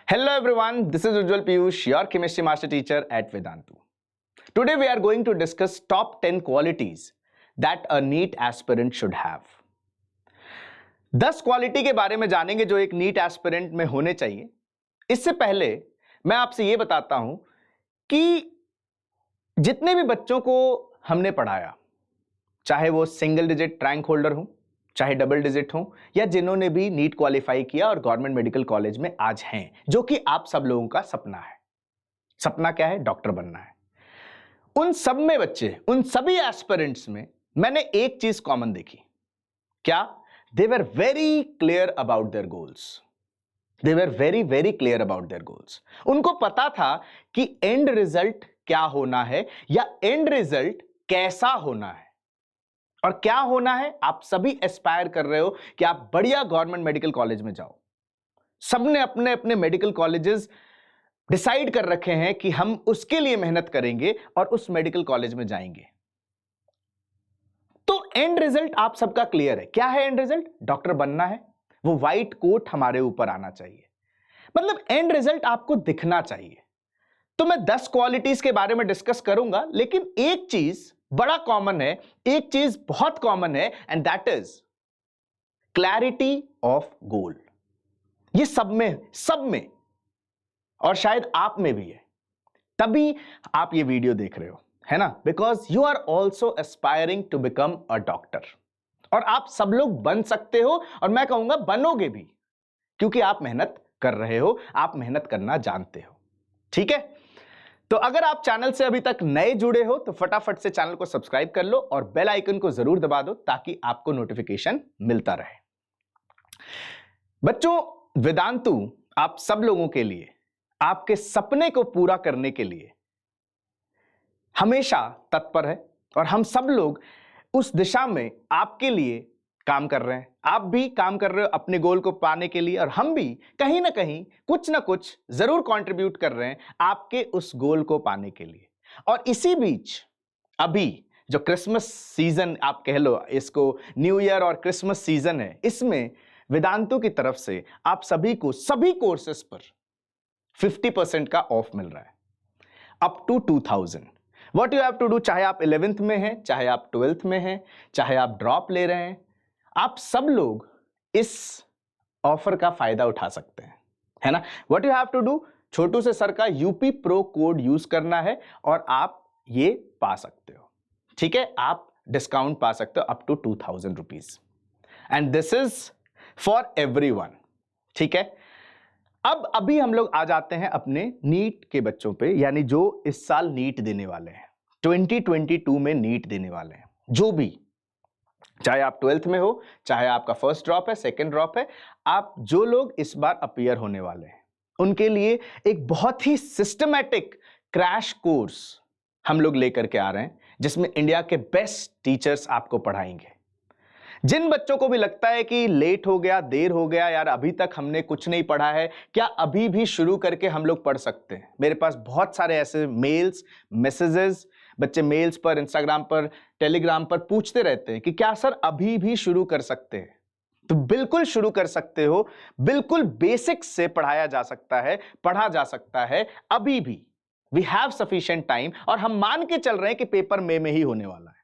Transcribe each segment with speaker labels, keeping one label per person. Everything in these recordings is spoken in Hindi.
Speaker 1: Hello everyone, this is Ujjwal Piyush, your chemistry master teacher at Vedantu. Today we are going to discuss top 10 qualities that a NEET aspirant should have. 10 quality के बारे में जानेंगे जो एक नीट एस्पिरेंट में होने चाहिए। इससे पहले मैं आपसे यह बताता हूं कि जितने भी बच्चों को हमने पढ़ाया, चाहे वो सिंगल डिजिट रैंक होल्डर हो, चाहे डबल डिजिट हो, या जिन्होंने भी नीट क्वालिफाई किया और गवर्नमेंट मेडिकल कॉलेज में आज हैं, जो कि आप सब लोगों का सपना है। सपना क्या है? डॉक्टर बनना है। उन सब में बच्चे, उन सभी एस्पिरेंट्स में मैंने एक चीज कॉमन देखी। क्या? They were very clear about their goals. They were very clear about their goals. उनको पता था कि एंड रिजल्ट क्या होना है या एंड रिजल्ट कैसा होना है। और क्या होना है? आप सभी एस्पायर कर रहे हो कि आप बढ़िया गवर्नमेंट मेडिकल कॉलेज में जाओ। सबने अपने अपने मेडिकल कॉलेजेस डिसाइड कर रखे हैं कि हम उसके लिए मेहनत करेंगे और उस मेडिकल कॉलेज में जाएंगे। तो एंड रिजल्ट आप सबका क्लियर है। क्या है एंड रिजल्ट? डॉक्टर बनना है। वो व्हाइट कोट हमारे ऊपर आना चाहिए, मतलब एंड रिजल्ट आपको दिखना चाहिए। तो मैं 10 क्वालिटीज के बारे में डिस्कस करूंगा, लेकिन एक चीज बड़ा कॉमन है, एक चीज बहुत कॉमन है, and that is clarity of goal. ये सब में और शायद आप में भी है, तभी आप ये वीडियो देख रहे हो, है ना? Because you are also aspiring to become a doctor. और आप सब लोग बन सकते हो, और मैं कहूंगा बनोगे भी, क्योंकि आप मेहनत कर रहे हो, आप मेहनत करना जानते हो। ठीक है? तो अगर आप चैनल से अभी तक नए जुड़े हो तो फटाफट से चैनल को सब्सक्राइब कर लो और बेल आइकन को जरूर दबा दो ताकि आपको नोटिफिकेशन मिलता रहे। बच्चों, वेदांतु आप सब लोगों के लिए, आपके सपने को पूरा करने के लिए हमेशा तत्पर है, और हम सब लोग उस दिशा में आपके लिए काम कर रहे हैं। आप भी काम कर रहे हो अपने गोल को पाने के लिए, और हम भी कहीं ना कहीं कुछ ना कुछ जरूर कंट्रीब्यूट कर रहे हैं आपके उस गोल को पाने के लिए। और इसी बीच अभी जो क्रिसमस सीजन आप कह लो, इसको न्यू ईयर और क्रिसमस सीजन है, इसमें वेदांतु की तरफ से आप सभी को सभी कोर्सेस पर 50% का ऑफ मिल रहा है, up to 2000। What you have to do, चाहे आप 11th में हैं, चाहे आप 12th में हैं, चाहे आप ड्रॉप ले रहे हैं, आप सब लोग इस ऑफर का फायदा उठा सकते हैं, है ना? What you have to do, छोटू से सर का यूपी प्रो कोड यूज करना है और आप ये पा सकते हो। ठीक है? आप डिस्काउंट पा सकते हो up to 2000 rupees, and this is for everyone. ठीक है? अब अभी हम लोग आ जाते हैं अपने नीट के बच्चों पे, यानी जो इस साल नीट देने वाले हैं, 2022 में नीट देने वाले हैं, जो भी, चाहे आप 12th में हो, चाहे आपका फर्स्ट ड्रॉप है, सेकंड ड्रॉप है, आप जो लोग इस बार अपीयर होने वाले हैं, उनके लिए एक बहुत ही सिस्टमैटिक क्रैश कोर्स हम लोग लेकर के आ रहे हैं, जिसमें इंडिया के बेस्ट टीचर्स आपको पढ़ाएंगे। जिन बच्चों को भी लगता है कि लेट हो गया, देर हो गया, यार अभी तक हमने कुछ नहीं पढ़ा है, क्या अभी भी शुरू करके हम लोग पढ़ सकते हैं? मेरे पास बहुत सारे ऐसे मेल्स, मैसेजेस, बच्चे मेल्स पर, इंस्टाग्राम पर, टेलीग्राम पर पूछते रहते हैं कि क्या सर अभी भी शुरू कर सकते हैं? तो बिल्कुल शुरू कर सकते हो, बिल्कुल बेसिक्स से पढ़ाया जा सकता है, पढ़ा जा सकता है अभी भी। वी हैव सफिशिएंट टाइम, और हम मान के चल रहे हैं कि पेपर मई में ही होने वाला है,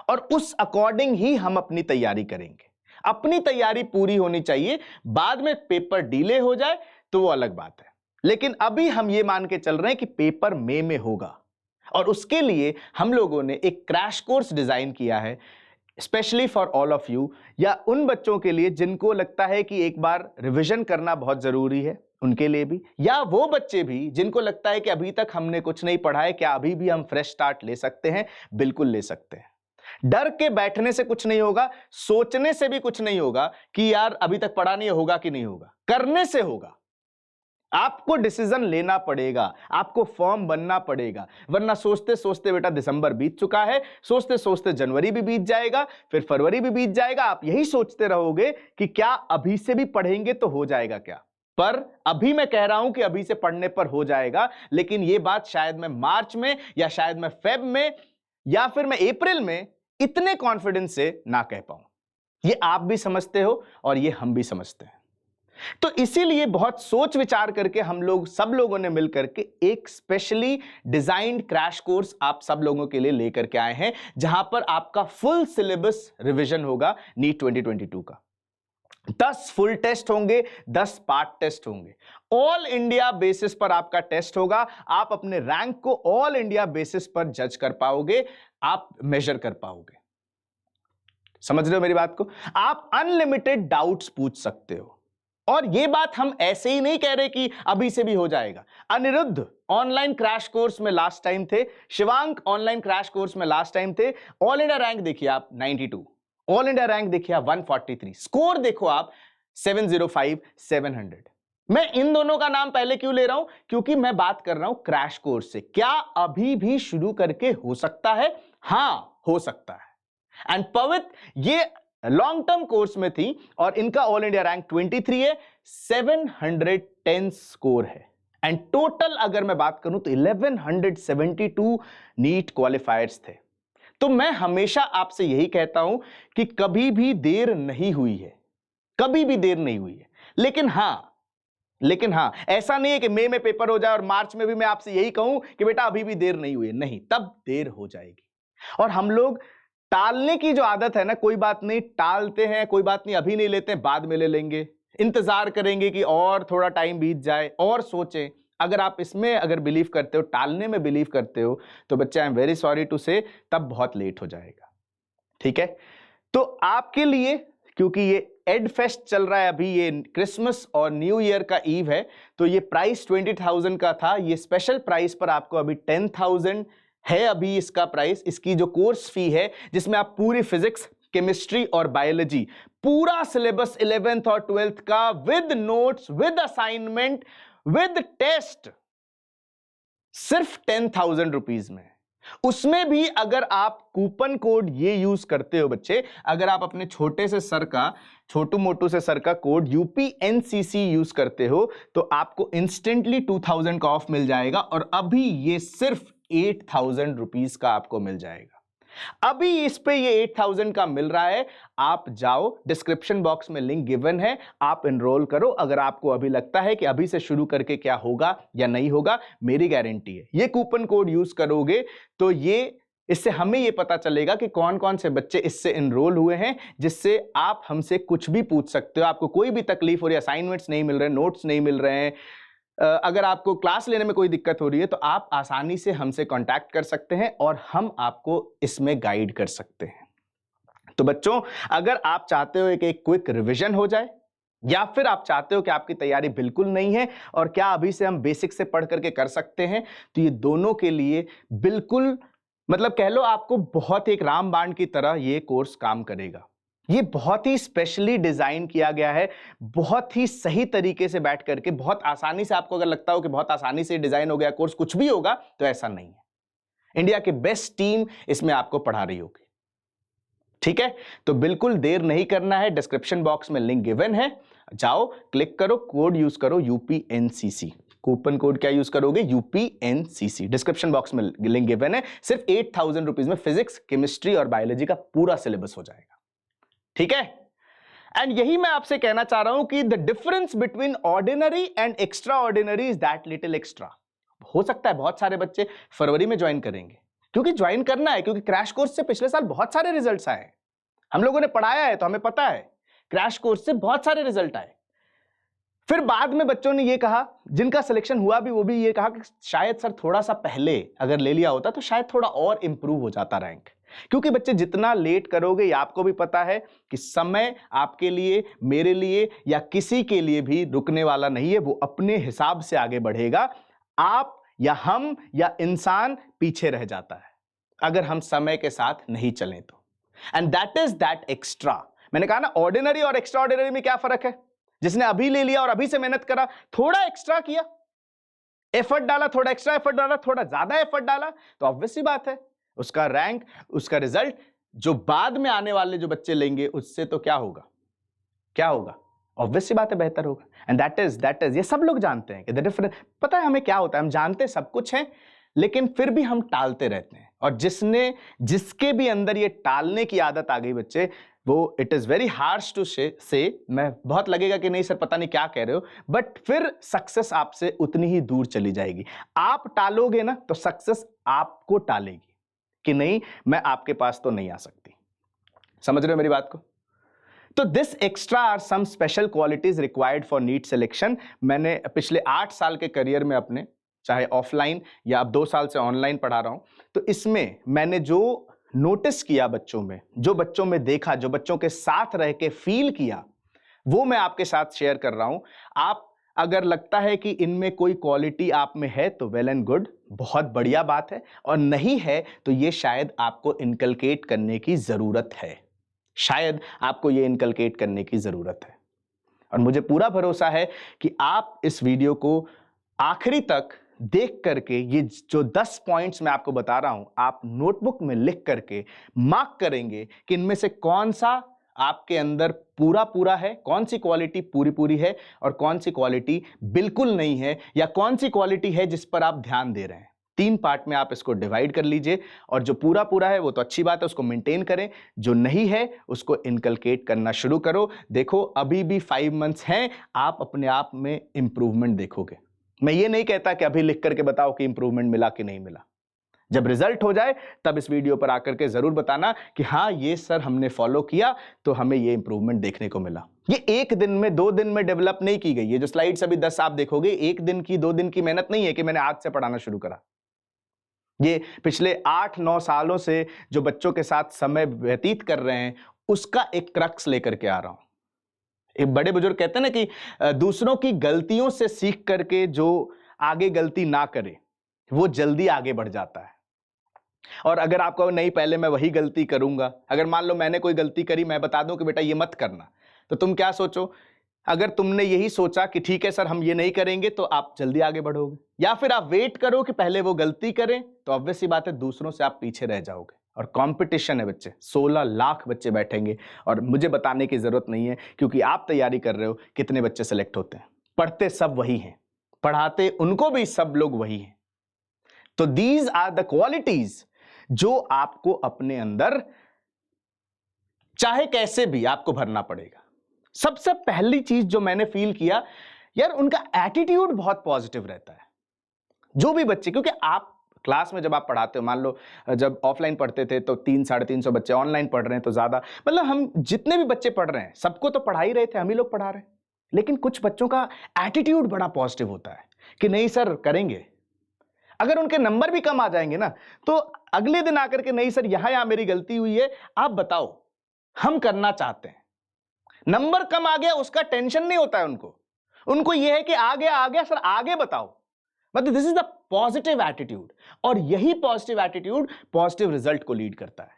Speaker 1: और उस अकॉर्डिंग ही हम अपनी तैयारी करेंगे। अपनी तैयारी पूरी होनी चाहिए, बाद में पेपर डिले हो जाए तो वो अलग बात है, लेकिन अभी हम ये मान के चल रहे हैं कि पेपर मई में होगा, और उसके लिए हम लोगों ने एक क्रैश कोर्स डिजाइन किया है specially for all of you, या उन बच्चों के लिए जिनको लगता है कि एक बार रिवीजन करना बहुत जरूरी है, उनके लिए भी, या वो बच्चे भी जिनको लगता है कि अभी तक हमने कुछ नहीं पढ़ा है, क्या अभी भी हम फ्रेश स्टार्ट ले सकते हैं? बिल्कुल ले सकते हैं। डर के बैठने से कुछ नहीं होगा, सोचने से भी कुछ नहीं होगा कि यार अभी तक पढ़ा नहीं होगा कि नहीं होगा, करने से होगा। आपको डिसीजन लेना पड़ेगा, आपको फॉर्म बनना पड़ेगा, वरना सोचते सोचते बेटा दिसंबर बीत चुका है, सोचते सोचते जनवरी भी बीत जाएगा, फिर फरवरी भी बीत जाएगा, आप यही सोचते रहोगे कि क्या अभी से भी पढ़ेंगे तो हो जाएगा क्या? पर अभी मैं कह रहा हूं कि अभी से पढ़ने पर हो जाएगा, लेकिन यह बात शायद मैं मार्च में, या शायद मैं फेब में, या फिर मैं अप्रैल में इतने कॉन्फिडेंस से ना कह पाऊं। ये आप भी समझते हो और ये हम भी समझते हैं। तो इसीलिए बहुत सोच विचार करके हम लोग सब लोगों ने मिलकर के एक स्पेशली डिजाइन्ड क्रैश कोर्स आप सब लोगों के लिए लेकर के आए हैं, जहां पर आपका फुल सिलेबस रिवीजन होगा नीट 2022 का। 10 फुल टेस्ट होंगे, 10 पार्ट टेस्ट होंगे, ऑल इंडिया बेसिस पर आपका टेस्ट होगा। आप अपने रैंक को ऑल इंडिया बेसिस पर जज कर पाओगे, आप मेजर कर पाओगे। समझ रहे हो मेरी बात को? आप अनलिमिटेड डाउट्स पूछ सकते हो। और यह बात हम ऐसे ही नहीं कह रहे कि अभी से भी हो जाएगा। अनिरुद्ध ऑनलाइन क्रैश कोर्स में लास्ट टाइम थे, शिवांक ऑनलाइन क्रैश कोर्स में लास्ट टाइम थे। ऑल इंडिया रैंक देखिए आप 92, ऑल इंडिया रैंक देखिए आप 143, स्कोर देखो आप 705, 700। मैं इन दोनों का नाम पहले क्यों ले रहा हूं? क्योंकि मैं बात कर रहा हूं क्रैश कोर्स से। क्या अभी भी शुरू करके हो सकता है? हां, हो सकता है। एंड पवित ये लॉन्ग टर्म कोर्स में थी और इनका ऑल इंडिया रैंक 23 है, 710 स्कोर है। एंड टोटल अगर मैं बात करूं तो 1172 नीट क्वालिफायर्स थे। तो मैं हमेशा आपसे यही कहता हूं कि कभी भी देर नहीं हुई है, कभी भी देर नहीं हुई है। लेकिन हां, ऐसा नहीं है कि मई में पेपर हो जाए और मार्च में भी मैं आपसे यही कहूं कि बेटा अभी भी देर नहीं हुई है। नहीं, तब देर हो जाएगी। और हम लोग टालने की जो आदत है ना, कोई बात नहीं, टालते हैं, कोई बात नहीं, अभी नहीं लेते हैं, बाद में ले लेंगे, इंतजार करेंगे कि और थोड़ा टाइम बीत जाए और सोचें। अगर आप इसमें अगर बिलीव करते हो, टालने में बिलीव करते हो, तो बच्चे I am very sorry to say, तब बहुत लेट हो जाएगा। ठीक है? तो आपके लिए, क्योंकि ये एड फेस्ट चल रहा है अभी, ये क्रिसमस और न्यू ईयर का ईव है, तो ये प्राइस 20,000 का था, ये स्पेशल प्राइस पर आपको अभी 10,000 है अभी इसका प्राइस। इसकी जो कोर्स फी है, जिसमें आप पूरी फिजिक्स, केमिस्ट्री और बायोलॉजी, पूरा सिलेबस 11th और 12th का with notes, with assignment, with test, सिर्फ 10,000 रुपीज में। उसमें भी अगर आप कूपन कोड ये यूज करते हो बच्चे, अगर आप अपने छोटे से सर का, छोटू मोटू से सर का कोड UPNCC यूज करते हो, तो आपको इंस्टेंटली 2,000 का ऑफ मिल जाएगा। और अभी ये सिर्फ 8,000 रुपीज का आपको मिल जाएगा। अभी इस पे ये 8,000 का मिल रहा है। आप जाओ, डिस्क्रिप्शन बॉक्स में लिंक गिवन है, आप एनरोल करो। अगर आपको अभी लगता है कि अभी से शुरू करके क्या होगा या नहीं होगा, मेरी गारंटी है ये कूपन कोड यूज करोगे तो इससे हमें ये पता चलेगा कि कौन कौन से बच्चे इससे एनरोल हुए हैं, जिससे आप हमसे कुछ भी पूछ सकते हो। आपको कोई भी तकलीफ हो रही है, असाइनमेंट्स नहीं मिल रहे, नोट्स नहीं मिल रहे हैं, अगर आपको क्लास लेने में कोई दिक्कत हो रही है, तो आप आसानी से हमसे कांटेक्ट कर सकते हैं और हम आपको इसमें गाइड कर सकते हैं। तो बच्चों, अगर आप चाहते हो कि एक क्विक रिवीजन हो जाए, या फिर आप चाहते हो कि आपकी तैयारी बिल्कुल नहीं है और क्या अभी से हम बेसिक से पढ़ करके कर सकते हैं, तो ये दोनों के लिए बिल्कुल, मतलब कह लो आपको बहुत एक रामबाण की तरह ये कोर्स काम करेगा। ये बहुत ही स्पेशली डिजाइन किया गया है, बहुत ही सही तरीके से बैठ करके, बहुत आसानी से। आपको अगर लगता हो कि बहुत आसानी से डिजाइन हो गया कोर्स, कुछ भी होगा, तो ऐसा नहीं है। इंडिया की बेस्ट टीम इसमें आपको पढ़ा रही होगी। ठीक है? तो बिल्कुल देर नहीं करना है, डिस्क्रिप्शन बॉक्स में लिंक गिवन है, जाओ, क्लिक करो, कोड यूज करो UPNCC। कूपन कोड क्या यूज करोगे? UPNCC। डिस्क्रिप्शन बॉक्स में लिंक गिवन है। सिर्फ 8,000 रुपीज में फिजिक्स, केमिस्ट्री और बायोलॉजी का पूरा सिलेबस हो जाएगा। ठीक है? एंड यही मैं आपसे कहना चाह रहा हूं कि the difference between ordinary and extra ordinary is that little extra. हो सकता है बहुत सारे बच्चे फरवरी में ज्वाइन करेंगे, क्योंकि ज्वाइन करना है, क्योंकि क्रैश कोर्स से पिछले साल बहुत सारे रिजल्ट्स आए। हम लोगों ने पढ़ाया है तो हमें पता है, क्रैश कोर्स से बहुत सारे रिजल्ट आए। फिर बाद में बच्चों ने ये कहा, जिनका सिलेक्शन हुआ भी, वो भी ये कहा कि शायद सर थोड़ा सा पहले अगर ले लिया होता तो शायद थोड़ा और इंप्रूव हो जाता रैंक। क्योंकि बच्चे जितना लेट करोगे, ये आपको भी पता है कि समय आपके लिए, मेरे लिए या किसी के लिए भी रुकने वाला नहीं है। वो अपने हिसाब से आगे बढ़ेगा। आप या हम या इंसान पीछे रह जाता है अगर हम समय के साथ नहीं चलें तो। And that is that extra. मैंने कहा ना, ऑर्डिनरी और एक्स्ट्रा ऑर्डिनरी में क्या फर्क है? जिसने अभी ले लिया और अभी से मेहनत करा, थोड़ा एक्स्ट्रा किया, एफर्ट डाला, थोड़ा एक्स्ट्रा एफर्ट डाला, थोड़ा ज्यादा एफर्ट डाला, तो ऑब्वियस सी बात है उसका रैंक, उसका रिजल्ट जो बाद में आने वाले जो बच्चे लेंगे, उससे तो क्या होगा? क्या होगा? ऑब्वियस सी बात है, बेहतर होगा। एंड दैट इज ये सब लोग जानते हैं कि द डिफरेंस। पता है हमें क्या होता है? हम जानते सब कुछ हैं, लेकिन फिर भी हम टालते रहते हैं। और जिसके भी अंदर ये टालने की आदत आ गई बच्चे, वो it is very harsh to say, मैं बहुत लगेगा कि नहीं सर पता नहीं क्या कह रहे हो, बट फिर सक्सेस आपसे उतनी ही दूर चली जाएगी। आप टालोगे ना तो सक्सेस आपको टालेगी कि नहीं मैं आपके पास तो नहीं आ सकती। समझ रहे हो मेरी बात को? तो this extra are some special qualities required for NEET selection. मैंने पिछले 8 साल के करियर में अपने, चाहे ऑफलाइन या अब 2 साल से ऑनलाइन पढ़ा रहा हूं, तो इसमें मैंने जो नोटिस किया बच्चों में, जो बच्चों में देखा, जो बच्चों के साथ रह के फील किया, वो मैं आपके साथ शेयर कर रहा हूं। आप अगर लगता है कि इनमें कोई क्वालिटी आप में है तो वेल एंड गुड, बहुत बढ़िया बात है, और नहीं है तो ये शायद आपको इनकलकेट करने की जरूरत है, शायद आपको ये इनकलकेट करने की जरूरत है। और मुझे पूरा भरोसा है कि आप इस वीडियो को आखिरी तक देख करके ये जो 10 पॉइंट्स मैं आपको बता रहा हूं, आप नोटबुक में लिख करके मार्क करेंगे कि इनमें से कौन सा आपके अंदर पूरा पूरा है, कौन सी क्वालिटी पूरी पूरी है और कौन सी क्वालिटी बिल्कुल नहीं है, या कौन सी क्वालिटी है जिस पर आप ध्यान दे रहे हैं। 3 पार्ट में आप इसको डिवाइड कर लीजिए, और जो पूरा पूरा है वो तो अच्छी बात है, उसको मेंटेन करें, जो नहीं है उसको इनकलकेट करना शुरू करो। देखो अभी भी 5 मंथ्स हैं, आप अपने आप में इंप्रूवमेंट देखोगे। मैं ये नहीं कहता कि अभी लिख करके बताओ कि इंप्रूवमेंट मिला कि नहीं मिला, जब रिजल्ट हो जाए तब इस वीडियो पर आकर के जरूर बताना कि हाँ ये सर हमने फॉलो किया तो हमें ये इंप्रूवमेंट देखने को मिला। ये 1 दिन में 2 दिन में डेवलप नहीं की गई। ये जो स्लाइड्स अभी 10 आप देखोगे, 1 दिन की 2 दिन की मेहनत नहीं है कि मैंने आज से पढ़ाना शुरू करा। ये पिछले 8-9 सालों से जो बच्चों के साथ समय व्यतीत कर रहे हैं उसका एक क्रक्स लेकर के आ रहा हूं। एक बड़े बुजुर्ग कहते हैं ना कि दूसरों की गलतियों से सीख करके जो आगे गलती ना करे वो जल्दी आगे बढ़ जाता है। और अगर आप कहो नहीं पहले मैं वही गलती करूंगा, अगर मान लो मैंने कोई गलती करी, मैं बता दूं कि बेटा ये मत करना, तो तुम क्या सोचो? अगर तुमने यही सोचा कि ठीक है सर हम ये नहीं करेंगे, तो आप जल्दी आगे बढ़ोगे, या फिर आप वेट करो कि पहले वो गलती करें, तो ऑब्वियस सी बात है दूसरों से आप पीछे रह जाओगे। और कंपटीशन है बच्चे, 16 लाख बच्चे बैठेंगे, और मुझे बताने की जरूरत नहीं है क्योंकि आप तैयारी कर रहे हो कितने बच्चे सेलेक्ट होते हैं। पढ़ते सब वही हैं, पढ़ाते उनको भी सब लोग वही हैं। तो दीज आर द क्वालिटीज जो आपको अपने अंदर चाहे कैसे भी आपको भरना पड़ेगा। सबसे पहली चीज जो मैंने फील किया, यार उनका एटीट्यूड बहुत पॉजिटिव रहता है। जो भी बच्चे, क्योंकि आप क्लास में जब आप पढ़ाते हो, मान लो जब ऑफलाइन पढ़ते थे तो 300-350 बच्चे, ऑनलाइन पढ़ रहे हैं तो ज्यादा, मतलब हम जितने भी बच्चे पढ़ रहे हैं सबको तो पढ़ा ही रहे थे, हम ही लोग पढ़ा रहे हैं। लेकिन कुछ बच्चों का एटीट्यूड बड़ा पॉजिटिव होता है कि नहीं सर करेंगे। अगर उनके नंबर भी कम आ जाएंगे ना, तो अगले दिन आकर के नहीं सर यहां मेरी गलती हुई है, आप बताओ, हम करना चाहते हैं। नंबर कम आ गया उसका टेंशन नहीं होता है उनको यह है कि आ गया सर आगे बताओ। मतलब this is the positive attitude, और यही पॉजिटिव एटीट्यूड पॉजिटिव रिजल्ट को लीड करता है।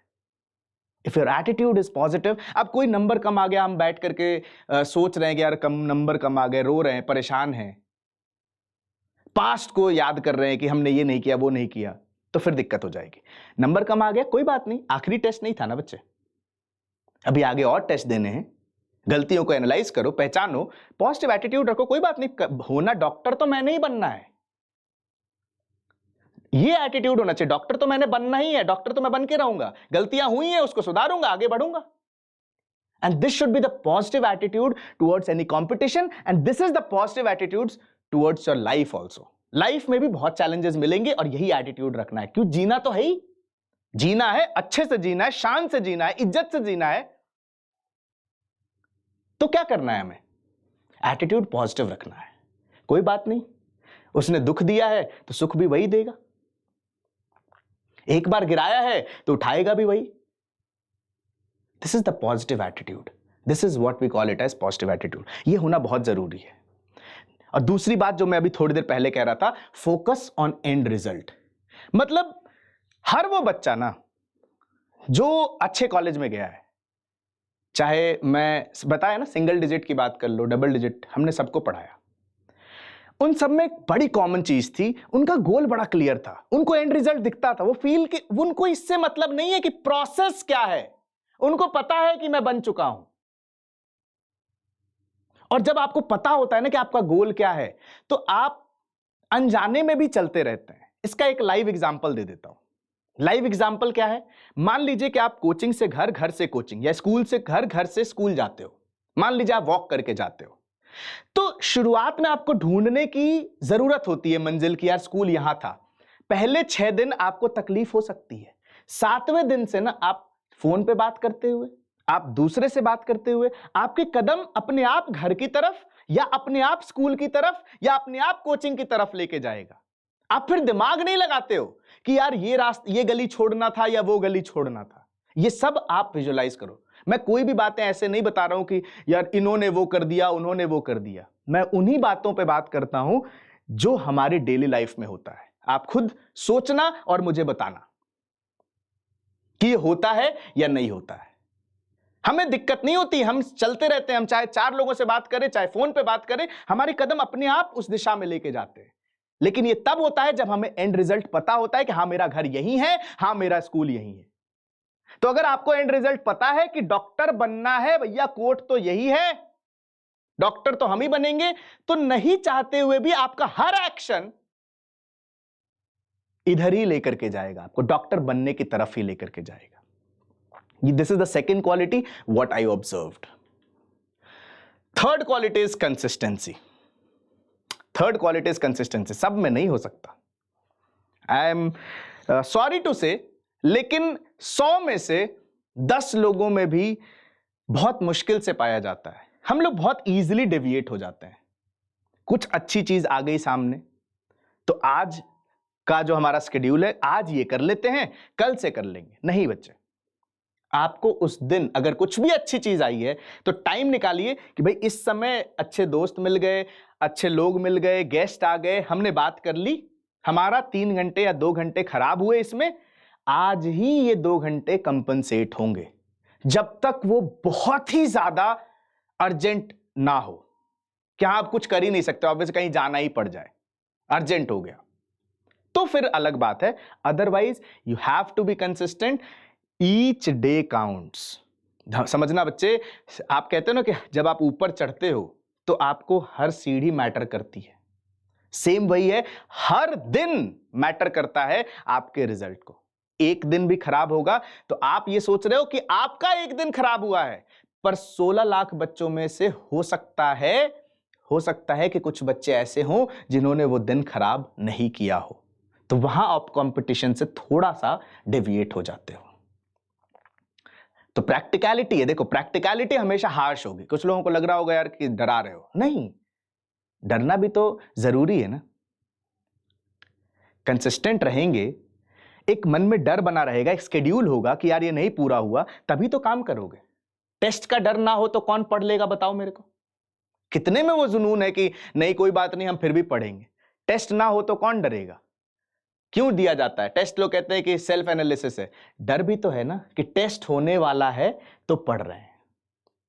Speaker 1: If your attitude is positive, अब कोई नंबर कम आ गया, हम बैठ करके सोच रहे हैं कि यार नंबर कम आ गए, रो रहे हैं, परेशान हैं, पास्ट को याद कर रहे हैं कि हमने ये नहीं किया वो नहीं किया, तो फिर दिक्कत हो जाएगी। नंबर कम आ गया कोई बात नहीं, आखिरी टेस्ट नहीं था ना बच्चे, अभी आगे और टेस्ट देने हैं। गलतियों को एनालाइज करो, पहचानो, पॉजिटिव एटीट्यूड रखो, कोई बात नहीं, होना डॉक्टर तो मैंने ही बनना है, ये एटीट्यूड होना चाहिए। डॉक्टर तो मैंने बनना ही है, डॉक्टर तो मैं बन के रहूंगा, गलतियां हुई हैं उसको सुधारूंगा, आगे बढ़ूंगा। And this should be the positive attitude towards any competition, and this is the positive attitudes towards your life also. Life में भी बहुत चैलेंजेस मिलेंगे और यही एटीट्यूड रखना है, क्यों जीना तो है ही, जीना है, अच्छे से जीना है, शान से जीना है, इज्जत से जीना है, तो क्या करना है हमें? एटीट्यूड पॉजिटिव रखना है। कोई बात नहीं, उसने दुख दिया है तो सुख भी वही देगा, एक बार गिराया है तो उठाएगा भी वही। This is the positive attitude, this is what we call it as positive attitude. ये होना बहुत जरूरी है। और दूसरी बात जो मैं अभी थोड़ी देर पहले कह रहा था, फोकस ऑन एंड रिजल्ट। मतलब हर वो बच्चा ना जो अच्छे कॉलेज में गया है, चाहे मैं बताया ना सिंगल डिजिट की बात कर लो, डबल डिजिट, हमने सबको पढ़ाया, उन सब में एक बड़ी कॉमन चीज थी, उनका गोल बड़ा क्लियर था, उनको एंड रिजल्ट दिखता था, वो फील कि उनको इससे मतलब नहीं है कि प्रोसेस क्या है, उनको पता है कि मैं बन चुका हूं। और जब आपको पता होता है ना कि आपका गोल क्या है, तो आप अनजाने में भी चलते रहते हैं। इसका एक लाइव एग्जांपल दे देता हूं। लाइव एग्जाम्पल क्या है? मान लीजिए कि आप कोचिंग से घर, घर से कोचिंग, या स्कूल से घर, घर से स्कूल जाते हो। मान लीजिए आप वॉक करके जाते हो, तो शुरुआत में आपको ढूंढने की जरूरत होती है मंजिल की, यार स्कूल यहां था। पहले 6 दिन आपको तकलीफ हो सकती है। 7वें दिन से ना आप फोन पे बात करते हुए, आप दूसरे से बात करते हुए, आपके कदम अपने आप घर की तरफ, या अपने आप स्कूल की तरफ, या अपने आप कोचिंग की तरफ लेके जाएगा। आप फिर दिमाग नहीं लगाते हो कि यार ये रास्ता, ये गली छोड़ना था या वो गली छोड़ना था। ये सब आप विजुअलाइज करो। मैं कोई भी बातें ऐसे नहीं बता रहा हूं कि यार इन्होंने वो कर दिया, उन्होंने वो कर दिया। मैं उन्हीं बातों पे बात करता हूं जो हमारी डेली लाइफ में होता है। आप खुद सोचना और मुझे बताना कि ये होता है या नहीं होता है। हमें दिक्कत नहीं होती, हम चलते रहते हैं, हम चाहे 4 लोगों से बात करें, चाहे फोन पे बात करें, हमारे कदम अपने आप उस दिशा में लेके जाते हैं। लेकिन ये तब होता है जब हमें एंड रिजल्ट पता होता है कि हाँ मेरा घर यही है, हाँ मेरा स्कूल यही है। तो अगर आपको एंड रिजल्ट पता है कि डॉक्टर बनना है, भैया कोर्ट तो यही है, डॉक्टर तो हम ही बनेंगे, तो नहीं चाहते हुए भी आपका हर एक्शन इधर ही लेकर के जाएगा, आपको डॉक्टर बनने की तरफ ही लेकर के जाएगा। This is the second quality what I observed. Third quality is consistency. Third quality is consistency. सब में नहीं हो सकता, आई एम सॉरी टू से, लेकिन 100 में से 10 लोगों में भी बहुत मुश्किल से पाया जाता है। हम लोग बहुत इजीली डेविएट हो जाते हैं। कुछ अच्छी चीज आ गई सामने, तो आज का जो हमारा शेड्यूल है, आज ये कर लेते हैं, कल से कर लेंगे। नहीं बच्चे, आपको उस दिन अगर कुछ भी अच्छी चीज आई है तो टाइम निकालिए कि भाई इस समय अच्छे दोस्त मिल गए, अच्छे लोग मिल गए, गेस्ट आ गए, हमने बात कर ली, हमारा 3 घंटे या 2 घंटे खराब हुए इसमें, आज ही ये 2 घंटे कंपनसेट होंगे, जब तक वो बहुत ही ज्यादा अर्जेंट ना हो। क्या आप कुछ कर ही नहीं सकते, ऑब्वियसली कहीं जाना ही पड़ जाए, अर्जेंट हो गया तो फिर अलग बात है। Otherwise you have to be consistent, each day counts. समझना बच्चे, आप कहते हो ना कि जब आप ऊपर चढ़ते हो तो आपको हर सीढ़ी मैटर करती है, सेम वही है, हर दिन मैटर करता है आपके रिजल्ट को। एक दिन भी खराब होगा तो आप ये सोच रहे हो कि आपका एक दिन खराब हुआ है, पर 16 लाख बच्चों में से हो सकता है कि कुछ बच्चे ऐसे हों जिन्होंने वो दिन खराब नहीं किया हो, तो वहां आप कंपटीशन से थोड़ा सा डेविएट हो जाते हो। तो प्रैक्टिकलिटी है, देखो प्रैक्टिकलिटी हमेशा हार्श होगी। कुछ लोगों को लग रहा होगा यार कि डरा रहे हो, नहीं, डरना भी तो जरूरी है ना। कंसिस्टेंट रहेंगे, एक मन में डर बना रहेगा, एक शेड्यूल होगा कि यार ये नहीं पूरा हुआ, तभी तो काम करोगे। टेस्ट का डर ना हो तो कौन पढ़ लेगा, बताओ मेरे को। कितने में वो जुनून है कि नहीं कोई बात नहीं हम फिर भी पढ़ेंगे। टेस्ट ना हो तो कौन डरेगा। क्यों दिया जाता है टेस्ट? लोग कहते हैं कि सेल्फ एनालिसिस है, डर भी तो है ना कि टेस्ट होने वाला है तो पढ़ रहे हैं।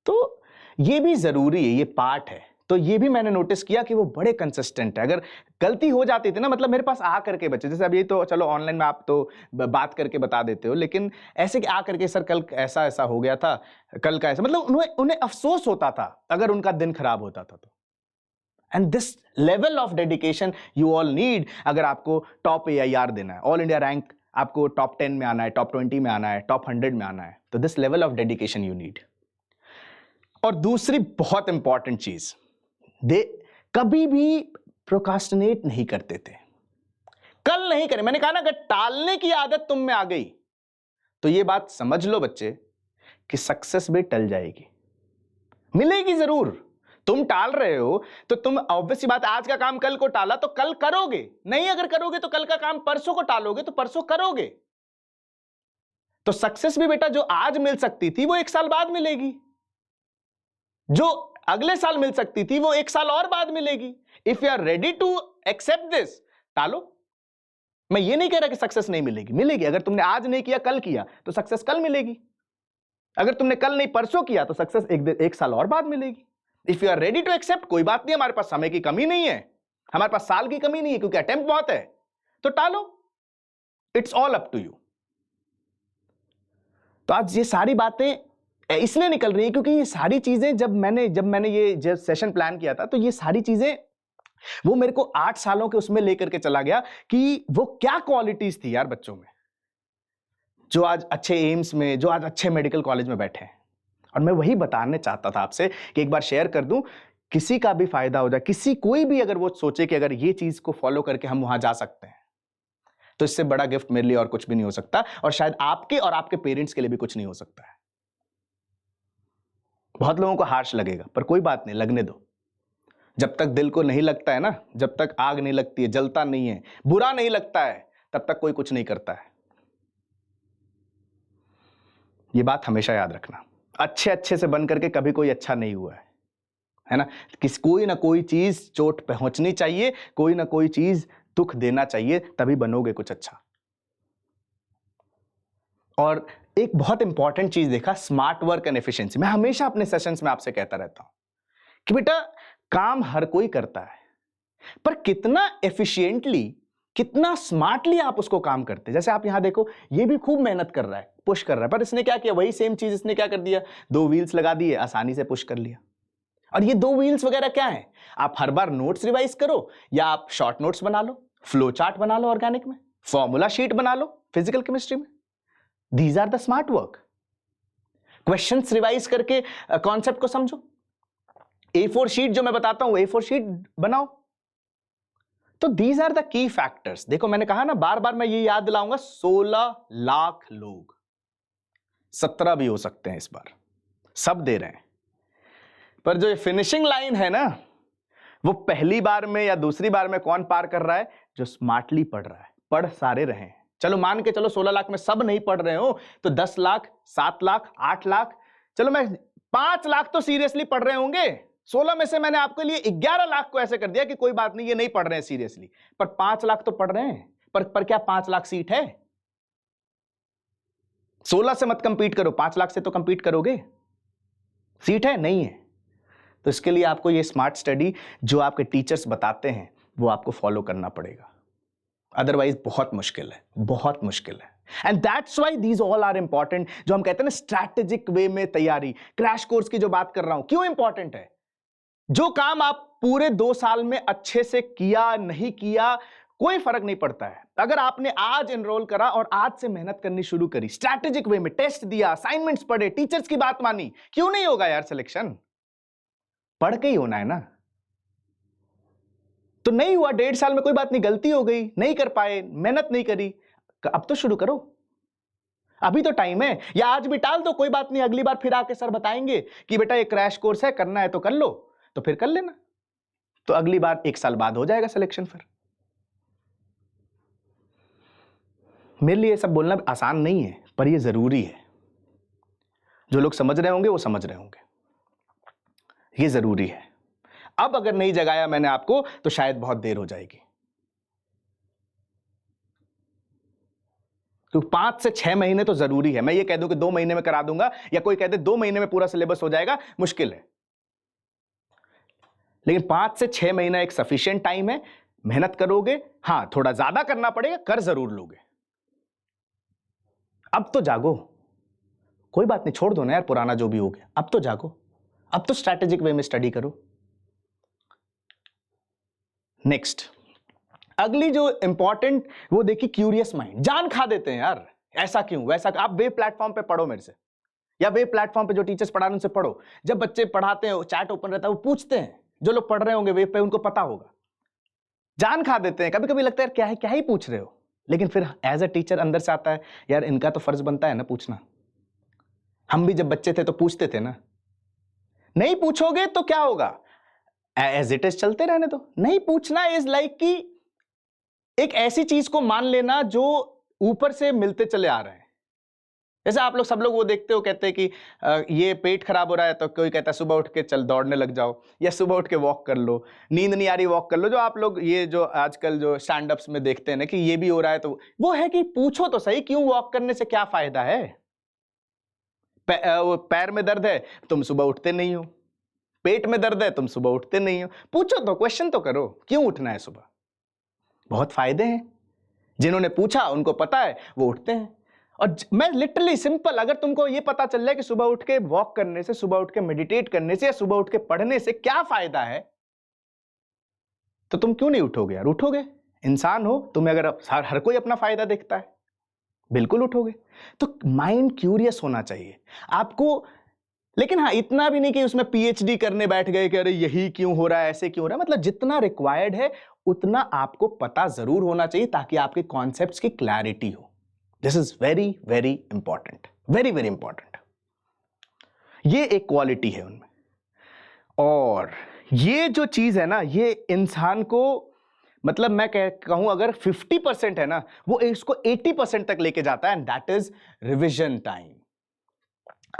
Speaker 1: तो ये भी जरूरी है, ये पार्ट है। तो ये भी मैंने नोटिस किया कि वो बड़े कंसिस्टेंट है। अगर गलती हो जाती थी ना, मतलब मेरे पास आ करके बच्चे, जैसे अभी तो चलो ऑनलाइन में आप तो बात करके बता देते हो, लेकिन ऐसे कि आ करके सर कल ऐसा ऐसा हो गया था, कल का ऐसा, मतलब उन्हें अफसोस होता था अगर उनका दिन खराब होता था तो। And this level of dedication you all need. अगर आपको टॉप AIR देना है, ऑल इंडिया रैंक, आपको टॉप 10 में आना है, टॉप 20 में आना है, टॉप 100 में आना है, तो this level of dedication you need. और दूसरी बहुत इंपॉर्टेंट चीज, दे कभी भी प्रोकास्टिनेट नहीं करते थे। कल नहीं करें, मैंने कहा ना, अगर टालने की आदत तुम में आ गई तो ये बात समझ लो बच्चे कि सक्सेस भी टल जाएगी, मिलेगी जरूर। तुम टाल रहे हो तो तुम ऑब्वियसली बात, आज का काम कल को टाला तो कल करोगे, नहीं अगर करोगे तो कल का काम परसों को टालोगे तो परसों करोगे। तो सक्सेस भी बेटा जो आज मिल सकती थी वो 1 साल बाद मिलेगी, जो अगले साल मिल सकती थी वो 1 साल और बाद मिलेगी। If you are ready to accept this, टालो। मैं ये नहीं कह रहा कि सक्सेस नहीं मिलेगी, मिलेगी। अगर तुमने आज नहीं किया कल किया तो सक्सेस कल मिलेगी, अगर तुमने कल नहीं परसों किया तो सक्सेस 1 साल और बाद मिलेगी। If you are ready to accept, कोई बात नहीं, हमारे पास समय की कमी नहीं है, हमारे पास साल की कमी नहीं है, क्योंकि अटेम्प्ट बहुत है, तो टालो, it's all up to you. तो आज ये सारी बातें इसलिए निकल रही है क्योंकि ये सारी चीजें जब मैंने ये सेशन प्लान किया था, तो ये सारी चीजें वो मेरे को 8 सालों के उसमें लेकर के चला गया कि वो क्या क्वालिटीज थी यार बच्चों में। जो आज अच्छे एम्स में, जो आज अच्छे मेडिकल कॉलेज में बैठे हैं। और मैं वही बताने चाहता था आपसे कि एक बार शेयर कर दूं, किसी का भी फायदा हो जाए, कोई भी अगर वो सोचे कि अगर ये चीज को फॉलो करके हम वहां जा सकते हैं, तो इससे बड़ा गिफ्ट मेरे लिए और कुछ भी नहीं हो सकता, और शायद आपके और आपके पेरेंट्स के लिए भी कुछ नहीं हो सकता है। बहुत लोगों को हार्श लगेगा, पर कोई बात नहीं, लगने दो। जब तक दिल को नहीं लगता है ना, जब तक आग नहीं लगती है, जलता नहीं है, बुरा नहीं लगता है, तब तक कोई कुछ नहीं करता है। ये बात हमेशा याद रखना। अच्छे से बन करके कभी कोई अच्छा नहीं हुआ है ना। कोई ना कोई चीज चोट पहुंचनी चाहिए, कोई ना कोई चीज दुख देना चाहिए, तभी बनोगे कुछ अच्छा। और एक बहुत इंपॉर्टेंट चीज देखा, स्मार्ट वर्क एंड एफिशिएंसी। मैं हमेशा अपने सेशंस में आपसे कहता रहता हूं कि बेटा काम हर कोई करता है, पर कितना एफिशिएंटली, कितना स्मार्टली आप उसको काम करते हैं। जैसे आप यहां देखो, ये भी खूब मेहनत कर रहा है, पुश कर रहा है, पर इसने क्या किया, वही सेम चीज इसने क्या कर दिया, 2 व्हील्स लगा दिए, आसानी से पुश कर लिया। और ये 2 व्हील्स वगैरह क्या है, आप हर बार नोट्स रिवाइज करो, या आप शॉर्ट नोट्स बना लो, फ्लो चार्ट बना लो ऑर्गेनिक में, फॉर्मूला शीट बना लो फिजिकल केमिस्ट्री में। These are the smart work. Questions revise करके कॉन्सेप्ट को समझो। A4 शीट जो मैं बताता हूं, A4 शीट बनाओ। तो these are the key factors. देखो मैंने कहा ना, बार बार मैं ये याद दिलाऊंगा, 16 लाख लोग, 17 भी हो सकते हैं इस बार, सब दे रहे हैं, पर जो फिनिशिंग लाइन है ना, वो पहली बार में या दूसरी बार में कौन पार कर रहा है, जो स्मार्टली पढ़ रहा है। पढ़ सारे रहे हैं, चलो मान के चलो 16 लाख में सब नहीं पढ़ रहे हो, तो 10 लाख, 7 लाख, 8 लाख, चलो मैं 5 लाख तो सीरियसली पढ़ रहे होंगे। 16 में से मैंने आपके लिए 11 लाख को ऐसे कर दिया कि कोई बात नहीं, ये नहीं पढ़ रहे हैं सीरियसली, पर 5 लाख तो पढ़ रहे हैं। पर क्या 5 लाख सीट है? 16 से मत कंपीट करो, 5 लाख से तो कंपीट करोगे। सीट है? नहीं है। तो इसके लिए आपको ये स्मार्ट स्टडी जो आपके टीचर्स बताते हैं, वो आपको फॉलो करना पड़ेगा, अदरवाइज बहुत मुश्किल है, बहुत मुश्किल है। And that's why these all are important. जो हम कहते हैं ना स्ट्रैटेजिक वे में तैयारी, क्रैश कोर्स की जो बात कर रहा हूं, क्यों इंपॉर्टेंट है? जो काम आप पूरे 2 साल में अच्छे से किया नहीं किया, कोई फर्क नहीं पड़ता है। अगर आपने आज एनरोल करा और आज से मेहनत करनी शुरू करी, स्ट्रैटेजिक वे में टेस्ट दिया, असाइनमेंट्स पढ़े, टीचर्स की बात मानी, क्यों नहीं होगा यार सिलेक्शन? पढ़ के ही होना है ना। तो नहीं हुआ 1.5 साल में, कोई बात नहीं, गलती हो गई, नहीं कर पाए, मेहनत नहीं करी, अब तो शुरू करो, अभी तो टाइम है। या आज भी टाल दो, कोई बात नहीं, अगली बार फिर आके सर बताएंगे कि बेटा ये क्रैश कोर्स है, करना है तो कर लो, तो फिर कर लेना, तो अगली बार 1 साल बाद हो जाएगा सिलेक्शन। फिर मेरे लिए सब बोलना आसान नहीं है, पर ये जरूरी है। जो लोग समझ रहे होंगे वो समझ रहे होंगे, ये जरूरी है। अब अगर नहीं जगाया मैंने आपको, तो शायद बहुत देर हो जाएगी। तो 5 से 6 महीने तो जरूरी है। मैं ये कह दूं कि 2 महीने में करा दूंगा, या कोई कहते 2 महीने में पूरा सिलेबस हो जाएगा, मुश्किल है। लेकिन 5 से 6 महीना एक सफिशिएंट टाइम है। मेहनत करोगे, हां थोड़ा ज्यादा करना पड़ेगा, कर जरूर लोगे। अब तो जागो, कोई बात नहीं, छोड़ दो ना यार पुराना जो भी हो गया, अब तो जागो, अब तो स्ट्रैटेजिक वे में स्टडी करो। नेक्स्ट, अगली जो इंपॉर्टेंट, वो देखिए क्यूरियस माइंड। जान खा देते हैं यार, ऐसा क्यों वैसा। आप वेब प्लेटफॉर्म पे पढ़ो मेरे से, या वेब प्लेटफॉर्म पे जो टीचर्स पढ़ा रहे हैं उनसे पढ़ो। जब बच्चे पढ़ाते हैं, चैट ओपन रहता है, वो पूछते हैं, जो लोग पढ़ रहे होंगे वेब पे उनको पता होगा। जान खा देते हैं, कभी कभी लगता है क्या ही पूछ रहे हो, लेकिन फिर एज अ टीचर अंदर से आता है, यार इनका तो फर्ज बनता है ना पूछना। हम भी जब बच्चे थे तो पूछते थे ना। नहीं पूछोगे तो क्या होगा, एज इट इज चलते रहने दो। नहीं पूछना इज लाइक कि एक ऐसी चीज को मान लेना जो ऊपर से मिलते चले आ रहे हैं। जैसे आप लोग सब लोग वो देखते हो, कहते हैं कि ये पेट खराब हो रहा है, तो कोई कहता है सुबह उठ के चल दौड़ने लग जाओ, या सुबह उठ के वॉक कर लो, नींद नहीं आ रही वॉक कर लो। जो आप लोग ये जो आजकल जो स्टैंड अप्स में देखते हैं ना कि ये भी हो रहा है, तो वो है कि पूछो तो सही, क्यों वॉक करने से क्या फायदा है? पैर में दर्द है, तुम सुबह उठते नहीं हो, पेट में दर्द है, तुम सुबह उठते नहीं हो। पूछो तो, क्वेश्चन तो करो, क्यों उठना है सुबह? बहुत फायदे हैं, जिन्होंने पूछा उनको पता है, वो उठते हैं। और मैं लिटरली सिंपल, अगर तुमको ये पता चल जाए कि सुबह उठ के वॉक करने से, सुबह उठ के मेडिटेट करने से, या सुबह उठ के पढ़ने से क्या फायदा है, तो तुम क्यों नहीं उठोगे यार? उठोगे, इंसान हो, तुम्हें अगर हर कोई अपना फायदा देखता है। बिल्कुल उठोगे। तो माइंड क्यूरियस होना चाहिए आपको, लेकिन हाँ इतना भी नहीं कि उसमें पीएचडी करने बैठ गए कि अरे यही क्यों हो रहा है, ऐसे क्यों हो रहा है। मतलब जितना रिक्वायर्ड है उतना आपको पता जरूर होना चाहिए ताकि आपके कॉन्सेप्ट्स की क्लैरिटी हो। This is very very important, very very important. ये एक क्वालिटी है उनमें। और ये जो चीज है ना, ये इंसान को, मतलब मैं कहूं अगर 50% है ना, वो इसको 80% तक लेके जाता है, and that is revision time.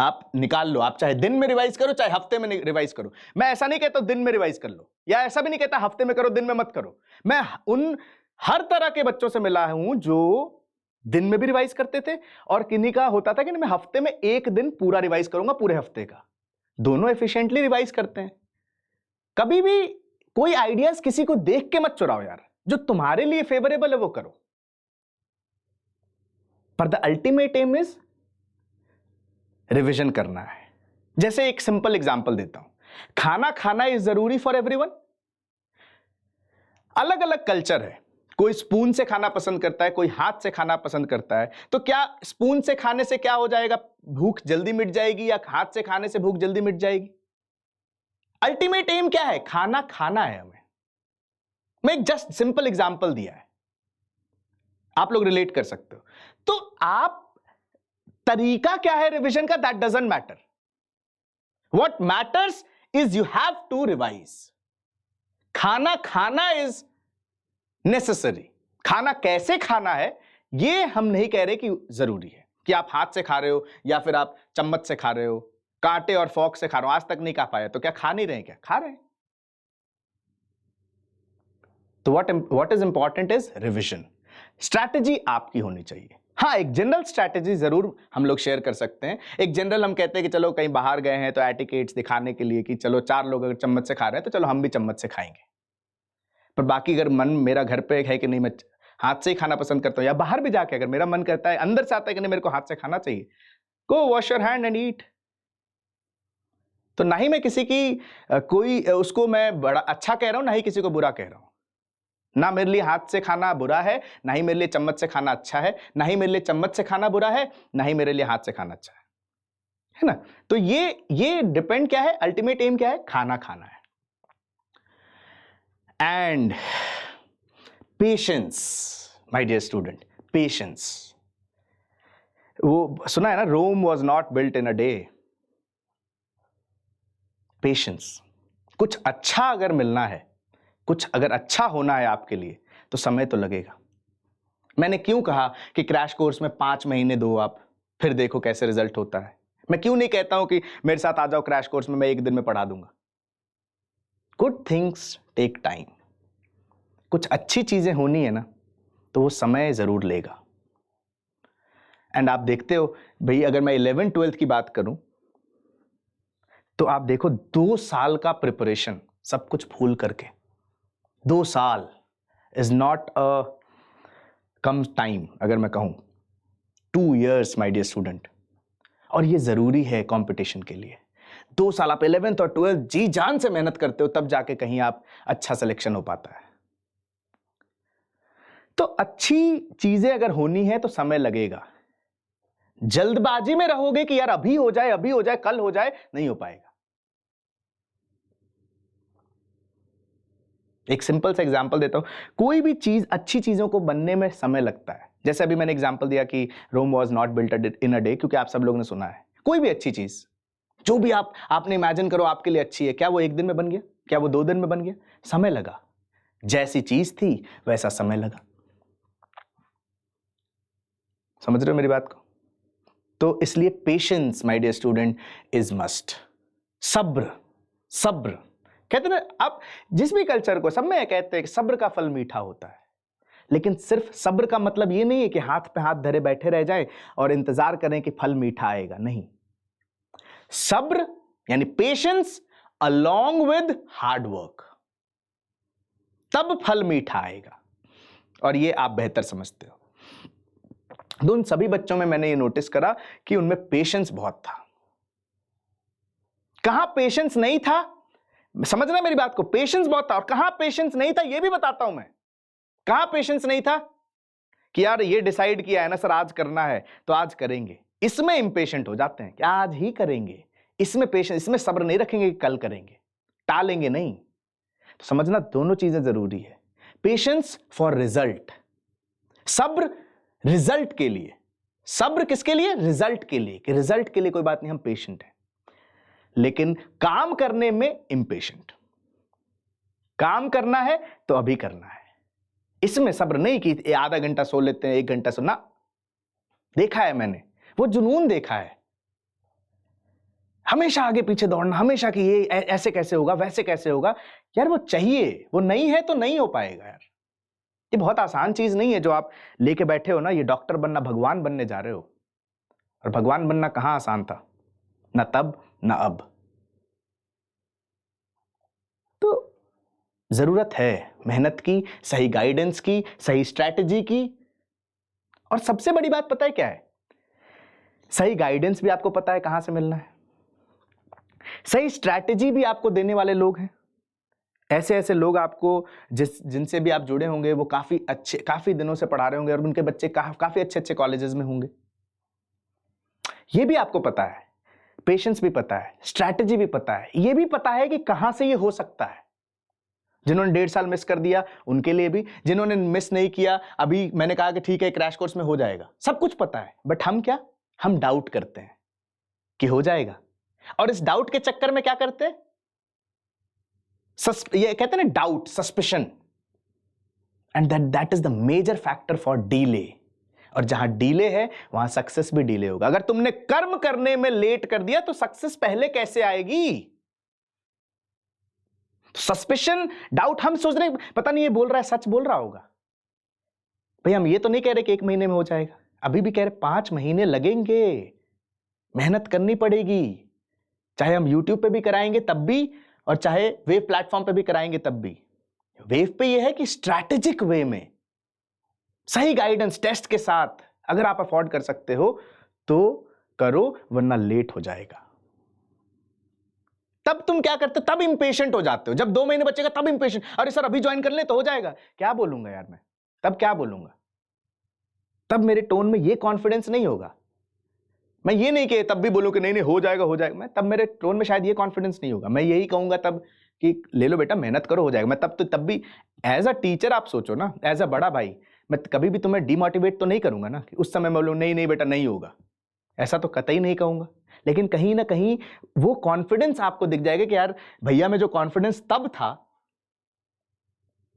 Speaker 1: आप निकाल लो, आप चाहे दिन में रिवाइज करो चाहे हफ्ते में रिवाइज करो। मैं ऐसा नहीं कहता दिन में रिवाइज कर लो, या ऐसा भी नहीं कहता हफ्ते में करो दिन में मत करो। मैं उन हर तरह के बच्चों से मिला हूं जो दिन में भी रिवाइज करते थे, और किन्हीं का होता था कि मैं हफ्ते में एक दिन पूरा रिवाइज करूंगा पूरे हफ्ते का। दोनों एफिशिएंटली रिवाइज करते हैं। कभी भी कोई आइडियाज किसी को देख के मत चुराओ यार, जो तुम्हारे लिए फेवरेबल है वो करो, पर the ultimate aim is revision करना है। जैसे एक सिंपल एग्जांपल देता हूं, खाना खाना इज जरूरी फॉर एवरीवन। अलग अलग कल्चर है, कोई स्पून से खाना पसंद करता है, कोई हाथ से खाना पसंद करता है। तो क्या स्पून से खाने से क्या हो जाएगा, भूख जल्दी मिट जाएगी, या हाथ से खाने से भूख जल्दी मिट जाएगी? अल्टीमेट एम क्या है? खाना खाना है हमें। मैं एक जस्ट सिंपल एग्जांपल दिया है, आप लोग रिलेट कर सकते हो। तो आप तरीका क्या है रिवीजन का, that doesn't matter. What matters is you have to revise. खाना खाना इज नेसेसरी। खाना कैसे खाना है ये हम नहीं कह रहे कि जरूरी है कि आप हाथ से खा रहे हो या फिर आप चम्मच से खा रहे हो, कांटे और फॉर्क से खा रहे हो। आज तक नहीं खा पाया तो क्या खा नहीं रहे? क्या खा रहे हैं। तो what is important is revision. Strategy आपकी होनी चाहिए। हाँ, एक जनरल स्ट्रैटेजी जरूर हम लोग शेयर कर सकते हैं। एक जनरल हम कहते हैं कि चलो कहीं बाहर गए हैं तो एटिकेट्स दिखाने के लिए कि चलो 4 लोग अगर चम्मच से खा रहे हैं तो चलो हम भी चम्मच से खाएंगे। पर बाकी अगर मन मेरा घर पे है कि नहीं मैं हाथ से ही खाना पसंद करता हूं, या बाहर भी जाके अगर मेरा मन करता है, अंदर से आता है कि नहीं मेरे को हाथ से खाना चाहिए, go wash your hand and eat. तो ना ही मैं किसी की कोई उसको मैं बड़ा अच्छा कह रहा हूं, ना ही किसी को बुरा कह रहा हूं। ना मेरे लिए हाथ से खाना बुरा है, ना ही मेरे लिए चम्मच से खाना अच्छा है, ना ही मेरे लिए चम्मच से खाना बुरा है, ना ही मेरे लिए हाथ से खाना अच्छा है ना। तो ये डिपेंड क्या है, अल्टीमेट एम क्या है, खाना खाना है। And patience my dear student, patience. वो सुना है ना, Rome was not built in a day. Patience. कुछ अच्छा अगर मिलना है, कुछ अगर अच्छा होना है आपके लिए तो समय तो लगेगा। मैंने क्यों कहा कि क्रैश कोर्स में 5 महीने दो आप, फिर देखो कैसे रिजल्ट होता है। मैं क्यों नहीं कहता हूं कि मेरे साथ आ जाओ क्रैश कोर्स में, मैं 1 दिन में पढ़ा दूंगा। Good things take time. कुछ अच्छी चीजें होनी है ना तो वो समय जरूर लेगा। एंड आप देखते हो भाई, अगर मैं 11th 12th की बात करूं तो आप देखो 2 साल का प्रिपरेशन, सब कुछ भूल करके 2 साल is not a come time. अगर मैं कहूं 2 years माय डियर स्टूडेंट, और ये जरूरी है कंपटीशन के लिए। 2 साल आप 11th और 12th जी जान से मेहनत करते हो, तब जाके कहीं आप अच्छा सिलेक्शन हो पाता है। तो अच्छी चीजें अगर होनी है तो समय लगेगा। जल्दबाजी में रहोगे कि यार अभी हो जाए, अभी हो जाए, कल हो जाए, नहीं हो पाएगा। एक सिंपल सा एग्जांपल देता हूं, कोई भी चीज, अच्छी चीजों को बनने में समय लगता है। जैसे अभी मैंने एग्जांपल दिया कि Rome was not built in a day, क्योंकि आप सब लोगों ने सुना है। कोई भी अच्छी चीज, जो भी आपने इमेजिन करो आपके लिए अच्छी है, क्या वो 1 दिन में बन गया? क्या वो 2 दिन में बन गया? समय लगा। जैसी चीज थी वैसा समय लगा। समझ रहे हो मेरी बात को? तो इसलिए patience my dear student is must. सब्र, सब्र कहते हैं ना, आप जिस भी कल्चर को, सब में कहते हैं कि सब्र का फल मीठा होता है। लेकिन सिर्फ सब्र का मतलब ये नहीं है कि हाथ पे हाथ धरे बैठे रह जाएं और इंतजार करें कि फल मीठा आएगा। नहीं, सब्र यानी patience along with hard work, तब फल मीठा आएगा। और ये आप बेहतर समझते हो। तो उन सभी बच्चों में मैंने ये नोटिस करा कि उनमें पेशेंस बहुत था। कहां पेशेंस नहीं था, समझना मेरी बात को, पेशेंस बहुत था। और कहां पेशेंस नहीं था ये भी बताता हूं मैं। कहां पेशेंस नहीं था कि यार ये डिसाइड किया है ना सर आज करना है तो आज करेंगे, इसमें इंपेशेंट हो जाते हैं कि आज ही करेंगे। इसमें पेशेंस, इसमें सब्र नहीं रखेंगे कि कल करेंगे, टालेंगे नहीं। तो समझना दोनों चीजें जरूरी है। पेशेंस फॉर रिजल्ट, सब्र रिजल्ट के लिए। सब्र किसके लिए? रिजल्ट के लिए, कि रिजल्ट के लिए कोई बात नहीं हम पेशेंट हैं, लेकिन काम करने में इंपेशेंट। काम करना है तो अभी करना है, इसमें सब्र नहीं कि आधा घंटा सो लेते हैं, 1 घंटा सो ना। देखा है मैंने, वो जुनून देखा है, हमेशा आगे पीछे दौड़ना, हमेशा कि ये ऐसे कैसे होगा, वैसे कैसे होगा। यार वो चाहिए, वो नहीं है तो नहीं हो पाएगा यार। ये बहुत आसान चीज नहीं है जो आप लेके बैठे हो ना, ये डॉक्टर बनना, भगवान बनने जा रहे हो। और भगवान बनना कहां आसान था, ना तब ना अब। तो जरूरत है मेहनत की, सही गाइडेंस की, सही स्ट्रैटेजी की। और सबसे बड़ी बात पता है क्या है? सही गाइडेंस भी आपको पता है कहां से मिलना है, सही स्ट्रैटेजी भी आपको देने वाले लोग हैं। ऐसे ऐसे लोग आपको जिनसे भी आप जुड़े होंगे वो काफी अच्छे, काफी दिनों से पढ़ा रहे होंगे और उनके बच्चे काफी अच्छे अच्छे कॉलेजेस में होंगे। ये भी आपको पता है, पेशेंस भी पता है, स्ट्रैटेजी भी पता है, ये भी पता है कि कहां से ये हो सकता है। जिन्होंने 1.5 साल मिस कर दिया उनके लिए भी, जिन्होंने मिस नहीं किया, अभी मैंने कहा कि ठीक है क्रैश कोर्स में हो जाएगा, सब कुछ पता है। बट हम क्या, हम डाउट करते हैं कि हो जाएगा। और इस डाउट के चक्कर में क्या करते हैं, ये कहते हैं ना doubt, suspicion, and that is the major factor for delay. और जहां डीले है वहां सक्सेस भी डीले होगा। अगर तुमने कर्म करने में लेट कर दिया तो सक्सेस पहले कैसे आएगी? सस्पिशन, डाउट, हम सोच रहे पता नहीं ये बोल रहा है सच बोल रहा होगा। भाई हम ये तो नहीं कह रहे कि 1 महीने में हो जाएगा, अभी भी कह रहे 5 महीने लगेंगे, मेहनत करनी पड़ेगी। चाहे हम YouTube पे भी कराएंगे तब भी, और चाहे वेव प्लेटफॉर्म पे भी कराएंगे तब भी। वेव पे ये है कि स्ट्रैटेजिक वे में, सही गाइडेंस, टेस्ट के साथ, अगर आप अफोर्ड कर सकते हो तो करो, वरना लेट हो जाएगा। तब तुम क्या करते हो, तब इंपेशेंट हो जाते हो। जब 2 महीने बचेगा तब इंपेशेंट, अरे सर अभी ज्वाइन कर ले तो हो जाएगा। क्या बोलूंगा यार मैं, तब क्या बोलूंगा? तब मेरे टोन में ये कॉन्फिडेंस नहीं होगा। मैं ये नहीं कि तब भी बोलूं कि नहीं नहीं हो जाएगा हो जाएगा, मैं तब मेरे टोन में शायद ये कॉन्फिडेंस नहीं होगा। मैं यही कहूंगा तब कि ले लो बेटा, मेहनत करो, हो जाएगा। मैं तब भी एज अ टीचर, आप सोचो ना, एज अ बड़ा भाई, मैं कभी भी तुम्हें डिमोटिवेट तो नहीं करूंगा ना कि उस समय मैं बोलूं नहीं नहीं बेटा नहीं होगा, ऐसा तो कतई नहीं कहूंगा। लेकिन कहीं ना कहीं वो कॉन्फिडेंस आपको दिख जाएगा कि यार भैया में जो कॉन्फिडेंस तब था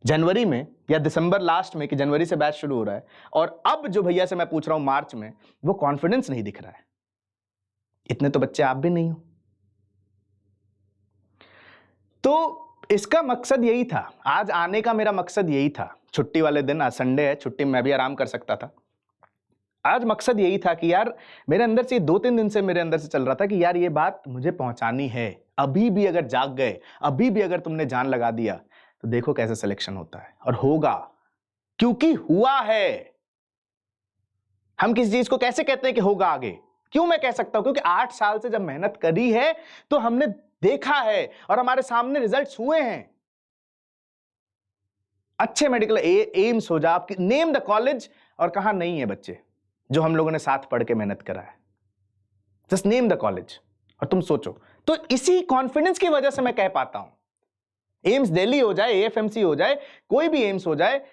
Speaker 1: जनवरी में या दिसंबर लास्ट में कि जनवरी से बैच शुरू हो रहा है, और अब जो भैया से मैं पूछ रहा हूं मार्च में, वो कॉन्फिडेंस नहीं दिख रहा है। इतने तो बच्चे आप भी नहीं हो। तो इसका मकसद यही था, आज आने का मेरा मकसद यही था। छुट्टी वाले दिन, आज संडे है, छुट्टी में मैं भी आराम कर सकता था। आज मकसद यही था कि यार मेरे अंदर से 2-3 दिन से मेरे अंदर से चल रहा था कि यार ये बात मुझे पहुंचानी है। अभी भी अगर जाग गए, अभी भी अगर तुमने जान लगा दिया तो देखो कैसे सिलेक्शन होता है, और होगा, क्योंकि हुआ है। हम किसी चीज को कैसे कहते हैं कि होगा आगे? क्यों मैं कह सकता हूं? क्योंकि 8 साल से जब मेहनत करी है तो हमने देखा है और हमारे सामने रिजल्ट्स हुए हैं। अच्छे मेडिकल एम्स हो जा, आपकी नेम द कॉलेज, और कहां नहीं है बच्चे जो हम लोगों ने साथ पढ़ के मेहनत करा है। जस्ट नेम द कॉलेज और तुम सोचो। तो इसी कॉन्फिडेंस की वजह से मैं कह पाता हूं, एम्स दिल्ली हो जाए, एएफएमसी हो जाए, कोई भी एम्स हो जाए,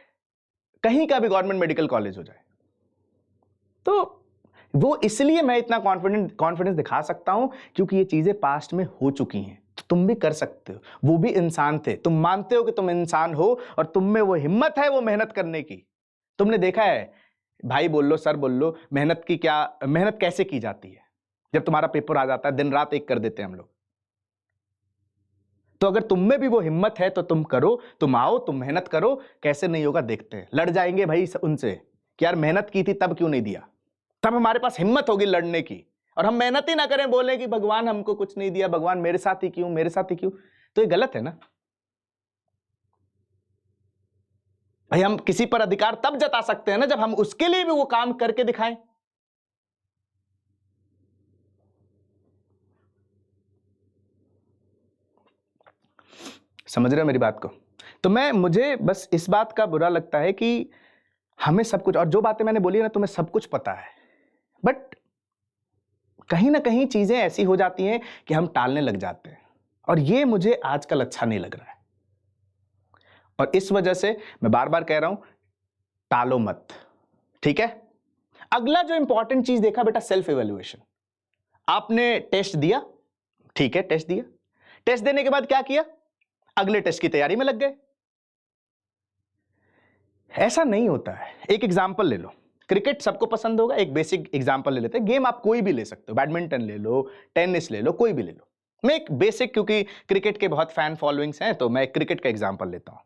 Speaker 1: कहीं का भी गवर्नमेंट मेडिकल कॉलेज हो जाए, तो वो इसलिए मैं इतना कॉन्फिडेंस दिखा सकता हूं क्योंकि ये चीजें पास्ट में हो चुकी हैं। तो तुम भी कर सकते हो। वो भी इंसान थे, तुम मानते हो कि तुम इंसान हो और तुम में वो हिम्मत है वो मेहनत करने की। तुमने देखा है, भाई बोल लो, सर बोल लो, मेहनत कैसे की जाती है। जब तुम्हारा पेपर आ जाता है, दिन रात एक कर देते हैं हम लोग। तो अगर तुम में भी वो हिम्मत है तो तुम करो, तुम आओ, तुम मेहनत करो। कैसे नहीं होगा देखते हैं। लड़ जाएंगे भाई उनसे कि यार मेहनत की थी तब क्यों नहीं दिया। तब हमारे पास हिम्मत होगी लड़ने की, और हम मेहनत ही ना करें, बोले कि भगवान हमको कुछ नहीं दिया, भगवान मेरे साथ ही क्यों, मेरे साथ ही क्यों। तो ये गलत है ना भाई। हम किसी पर अधिकार तब जता सकते हैं ना जब हम उसके लिए भी वो काम करके दिखाएं। समझ रहे हो मेरी बात को? तो मुझे बस इस बात का बुरा लगता है कि हमें सब कुछ, और जो बातें मैंने बोली है ना, तुम्हें सब कुछ पता है, बट कहीं ना कहीं चीजें ऐसी हो जाती हैं कि हम टालने लग जाते हैं, और ये मुझे आजकल अच्छा नहीं लग रहा है। और इस वजह से मैं बार बार कह रहा हूं, टालो मत, ठीक है। अगला जो इंपॉर्टेंट चीज देखा बेटा, सेल्फ इवैल्यूएशन। आपने टेस्ट दिया, ठीक है, टेस्ट दिया, टेस्ट देने के बाद क्या किया, अगले टेस्ट की तैयारी में लग गए। ऐसा नहीं होता है। एक एग्जाम्पल ले लो, क्रिकेट सबको पसंद होगा, एक बेसिक एग्जाम्पल ले लेते हैं, गेम आप कोई भी ले सकते हो, बैडमिंटन ले लो, टेनिस ले लो, कोई भी ले लो। मैं एक बेसिक, क्योंकि क्रिकेट के बहुत फैन फॉलोइंग्स हैं, तो मैं क्रिकेट का एग्जाम्पल लेता हूं।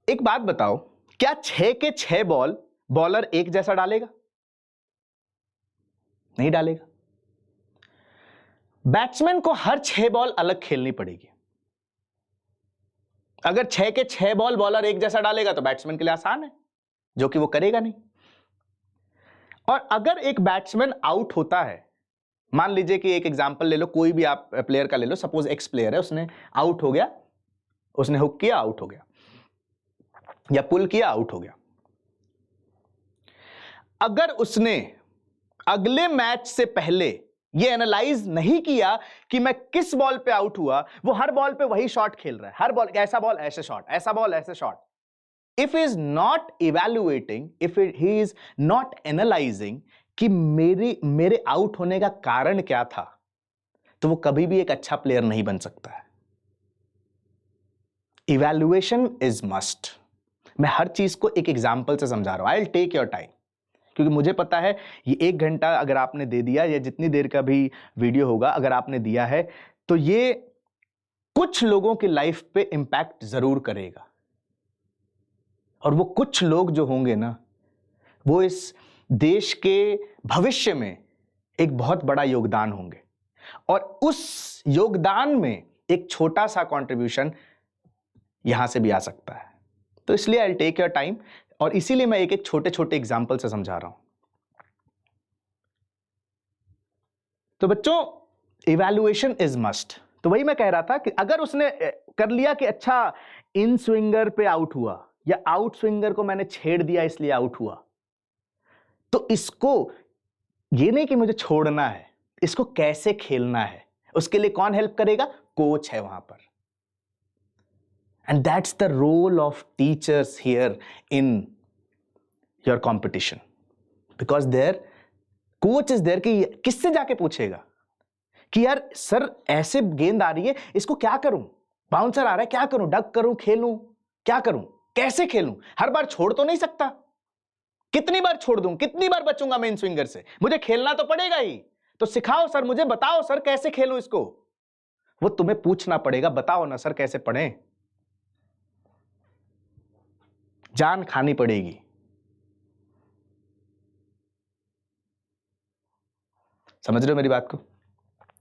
Speaker 1: एक बात बताओ, क्या 6 के 6 बॉल बॉलर एक जैसा डालेगा? नहीं डालेगा। बैट्समैन को हर 6 बॉल अलग खेलनी पड़ेगी। अगर 6 के 6 बॉल बॉलर एक जैसा डालेगा तो बैट्समैन के लिए आसान है, जो कि वो करेगा नहीं। और अगर एक बैट्समैन आउट होता है, मान लीजिए कि एक एग्जांपल ले लो, कोई भी आप प्लेयर का ले लो, सपोज एक्स प्लेयर है, उसने आउट हो गया, उसने हुक किया, आउट हो गया, या पुल किया, आउट हो गया। अगर उसने अगले मैच से पहले ये एनालाइज नहीं किया कि मैं किस बॉल पे आउट हुआ, वो हर बॉल पे वही शॉट खेल रहा है, हर बॉल ऐसा बॉल ऐसे शॉट, ऐसा बॉल ऐसे shot. If he is not evaluating, if he is not analysing कि मेरे आउट होने का कारण क्या था, तो वो कभी भी एक अच्छा प्लेयर नहीं बन सकता है। Evaluation is must. मैं हर चीज को एक एग्जाम्पल से समझा रहा हूं। I will take your time, क्योंकि मुझे पता है ये 1 घंटा अगर आपने दे दिया, या जितनी देर का भी वीडियो होगा अगर आपने दिया है, तो ये कुछ लोगों की लाइफ पे इंपैक्ट जरूर करेगा। और वो कुछ लोग जो होंगे ना, वो इस देश के भविष्य में एक बहुत बड़ा योगदान होंगे, और उस योगदान में एक छोटा सा कंट्रीब्यूशन यहां से भी आ सकता है। तो इसलिए I will take your time, और इसीलिए मैं एक एक छोटे छोटे एग्जाम्पल से समझा रहा हूं। तो बच्चों, इवैल्यूएशन इज मस्ट। तो वही मैं कह रहा था कि अगर उसने कर लिया कि अच्छा इन स्विंगर पे आउट हुआ, या आउट स्विंगर को मैंने छेड़ दिया इसलिए आउट हुआ, तो इसको ये नहीं कि मुझे छोड़ना है, इसको कैसे खेलना है, उसके लिए कौन हेल्प करेगा? कोच है वहां पर। And that's the role of teachers here in your competition, because there coach is there. कि किससे जाके पूछेगा कि यार सर ऐसे गेंद आ रही है, इसको क्या करूं, बाउंसर आ रहा है, क्या करूं, डक करूं, खेलूं, क्या करूं, कैसे खेलूं? हर बार छोड़ तो नहीं सकता, कितनी बार छोड़ दूं, कितनी बार बचूंगा मैं इन स्विंगर से? मुझे खेलना तो पड़ेगा ही। तो सिखाओ सर, मुझे बताओ सर कैसे खेलूं इसको। वो तुम्हें पूछना पड़ेगा, बताओ ना सर कैसे पढ़ें। जान खानी पड़ेगी। समझ रहे हो मेरी बात को?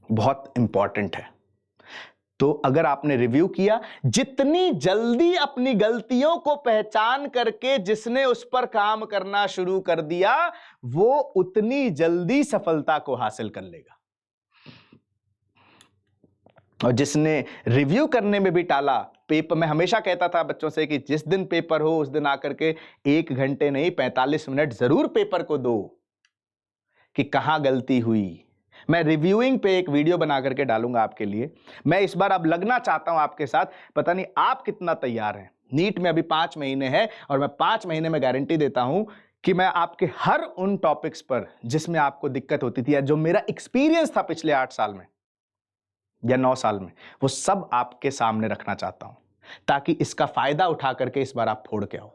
Speaker 1: बहुत इंपॉर्टेंट है। तो अगर आपने रिव्यू किया, जितनी जल्दी अपनी गलतियों को पहचान करके जिसने उस पर काम करना शुरू कर दिया, वो उतनी जल्दी सफलता को हासिल कर लेगा। और जिसने रिव्यू करने में भी टाला, पेपर में हमेशा कहता था बच्चों से कि जिस दिन पेपर हो उस दिन आकर के 1 घंटे नहीं 45 मिनट जरूर पेपर को दो, कि कहां गलती हुई। मैं रिव्यूइंग पे एक वीडियो बना करके डालूंगा आपके लिए। मैं इस बार अब लगना चाहता हूं आपके साथ, पता नहीं आप कितना तैयार हैं। नीट में अभी 5 महीने हैं, और मैं 5 महीने में गारंटी देता हूं कि मैं आपके हर उन टॉपिक्स पर जिसमें आपको दिक्कत होती थी, या जो मेरा एक्सपीरियंस था पिछले 8 साल में या 9 साल में, वो सब आपके सामने रखना चाहता हूं, ताकि इसका फायदा उठा करके इस बार आप फोड़ के आओ,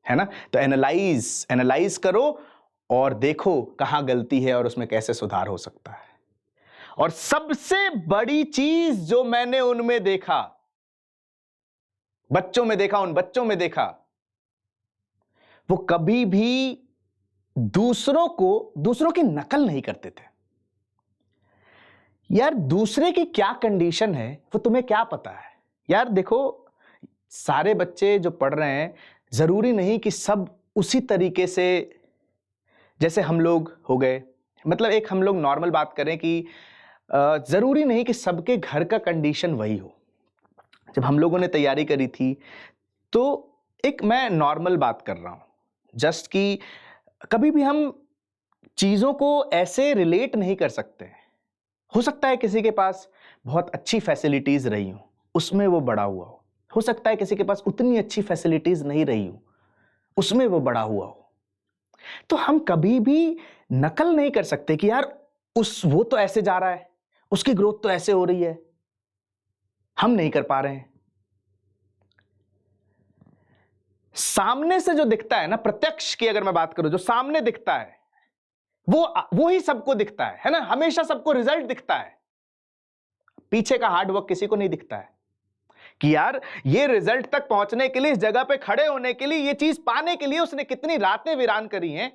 Speaker 1: है ना? तो एनालाइज करो और देखो कहां गलती है और उसमें कैसे सुधार हो सकता है। और सबसे बड़ी चीज जो मैंने उनमें देखा, बच्चों में देखा, उन बच्चों में देखा, वो कभी भी दूसरों की नकल नहीं करते थे। यार दूसरे की क्या कंडीशन है वो तुम्हें क्या पता है? यार देखो, सारे बच्चे जो पढ़ रहे हैं, जरूरी नहीं कि सब उसी तरीके से जैसे हम लोग हो गए। मतलब एक हम लोग नॉर्मल बात करें कि जरूरी नहीं कि सबके घर का कंडीशन वही हो। जब हम लोगों ने तैयारी करी थी, तो एक मैं नॉर्मल बात कर रहा हूं, जस्ट कि कभी भी हम चीजों को ऐसे रिलेट नहीं कर सकते। हो सकता है किसी के पास बहुत अच्छी फैसिलिटीज रही हो, उसमें वो बड़ा हुआ हो सकता है किसी के पास उतनी अच्छी फैसिलिटीज नहीं रही हो, उसमें वो बड़ा हुआ हो। तो हम कभी भी नकल नहीं कर सकते कि यार वो तो ऐसे जा रहा है, उसकी ग्रोथ तो ऐसे हो रही है, हम नहीं कर पा रहे हैं। सामने से जो दिखता है ना, प्रत्यक्ष की अगर मैं बात करूं, जो सामने दिखता है वो ही सबको दिखता है ना, हमेशा सबको रिजल्ट दिखता है, पीछे का हार्डवर्क किसी को नहीं दिखता है कि यार ये रिजल्ट तक पहुंचने के लिए, इस जगह पे खड़े होने के लिए, ये चीज पाने के लिए उसने कितनी रातें वीरान करी हैं,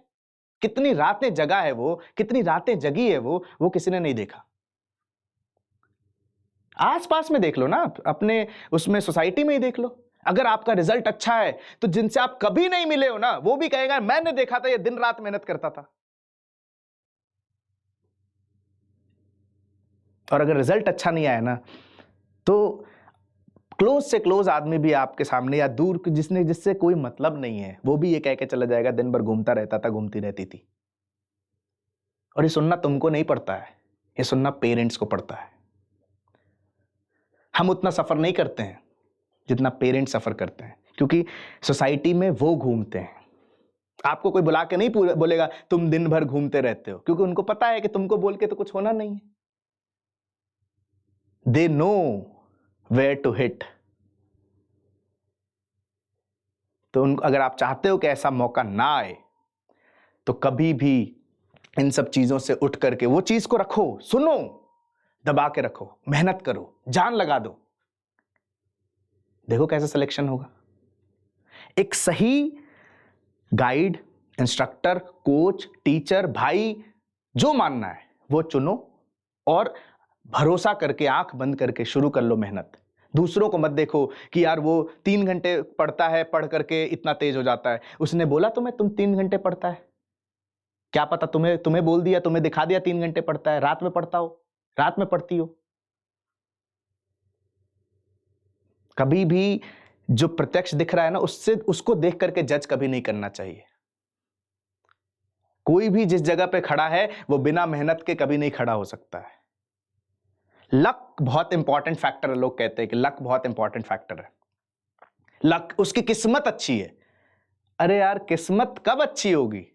Speaker 1: कितनी रातें जगा है वो, कितनी रातें जगी है वो किसी ने नहीं देखा। आसपास में देख लो ना, अपने उसमें सोसाइटी में ही देख लो। अगर आपका रिजल्ट अच्छा है तो जिनसे आप कभी नहीं मिले हो ना, वो भी कहेगा मैंने देखा था ये दिन रात मेहनत करता था। और अगर रिजल्ट अच्छा नहीं आया ना, तो क्लोज से क्लोज आदमी भी आपके सामने, या दूर जिससे कोई मतलब नहीं है, वो भी ये कह के चला जाएगा दिन भर घूमता रहता था, घूमती रहती थी। और ये सुनना तुमको नहीं पड़ता है, ये सुनना पेरेंट्स को पड़ता है। हम उतना सफर नहीं करते हैं जितना पेरेंट्स सफर करते हैं, क्योंकि सोसाइटी में वो घूमते हैं। आपको कोई बुला के नहीं बोलेगा तुम दिन भर घूमते रहते हो, क्योंकि उनको पता है कि तुमको बोल के तो कुछ होना नहीं है। They know where to hit. तो अगर आप चाहते हो कि ऐसा मौका ना आए, तो कभी भी इन सब चीजों से उठ करके वो चीज को रखो, सुनो, दबा के रखो, मेहनत करो, जान लगा दो, देखो कैसे सिलेक्शन होगा। एक सही गाइड, इंस्ट्रक्टर, कोच, टीचर, भाई, जो मानना है वो चुनो, और भरोसा करके आंख बंद करके शुरू कर लो मेहनत। दूसरों को मत देखो कि यार वो 3 घंटे पढ़ता है, पढ़ करके इतना तेज हो जाता है। उसने बोला तुम्हें तुम 3 घंटे पढ़ता है, क्या पता तुम्हें बोल दिया, तुम्हें दिखा दिया 3 घंटे पढ़ता है, रात में पढ़ता हो, रात में पढ़ती हो। कभी भी जो प्रत्यक्ष दिख रहा है ना, उसको देख करके जज कभी नहीं करना चाहिए। कोई भी जिस जगह पे खड़ा है वो बिना मेहनत के कभी नहीं खड़ा हो सकता है। लक बहुत इंपॉर्टेंट फैक्टर है, लोग कहते हैं कि लक बहुत इंपॉर्टेंट फैक्टर है। लक, उसकी किस्मत अच्छी है। अरे यार किस्मत कब अच्छी होगी?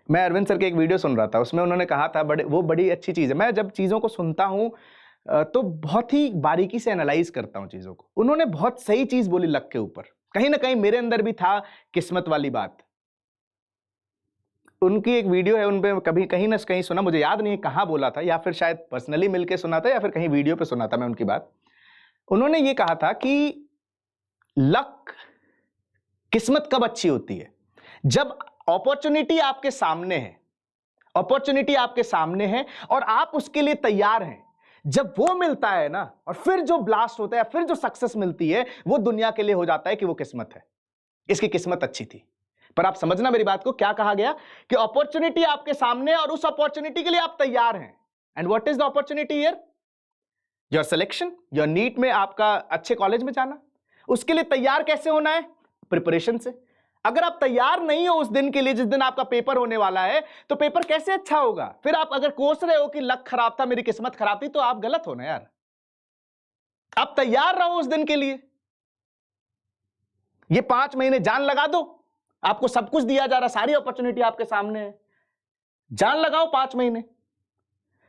Speaker 1: मैं अरविंद सर के एक वीडियो सुन रहा था, उसमें उन्होंने कहा था वो बड़ी अच्छी चीज है। मैं जब चीजों को सुनता हूं तो बहुत ही बारीकी से एनालाइज करता हूं चीजों को। उन्होंने बहुत सही चीज बोली लक के ऊपर, कहीं ना कहीं मेरे अंदर भी था किस्मत वाली बात। उनकी एक वीडियो है, उनपे कभी कहीं ना कहीं सुना, मुझे याद नहीं है कहां बोला था, या फिर शायद पर्सनली मिलके सुना था, या फिर कहीं वीडियो पे सुना था मैं उनकी बात। उन्होंने ये कहा था कि लक, किस्मत कब अच्छी होती है? जब अपॉर्चुनिटी आपके सामने है, अपॉर्चुनिटी आपके सामने है और आप उसके लिए तैयार हैं। जब वो मिलता है ना, और फिर जो ब्लास्ट होता है, फिर जो सक्सेस मिलती है, वो दुनिया के लिए हो जाता है कि वो किस्मत है, इसकी किस्मत अच्छी थी। पर आप समझना मेरी बात को, क्या कहा गया कि अपॉर्चुनिटी आपके सामने और उस अपॉर्चुनिटी के लिए आप तैयार हैं। And what is the opportunity here? Your selection, your NEET में आपका अच्छे कॉलेज में जाना। उसके लिए तैयार कैसे होना है? प्रिपरेशन से। अगर आप तैयार नहीं हो उस दिन के लिए, जिस दिन आपका पेपर होने वाला है, तो पेपर कैसे अच्छा होगा? फिर आप अगर कोस रहे हो कि लक खराब था, मेरी किस्मत खराब थी, तो आप गलत हो ना यार। आप तैयार रहो उस दिन के लिए। ये 5 महीने जान लगा दो, आपको सब कुछ दिया जा रहा, सारी अपॉर्चुनिटी आपके सामने है, जान लगाओ 5 महीने।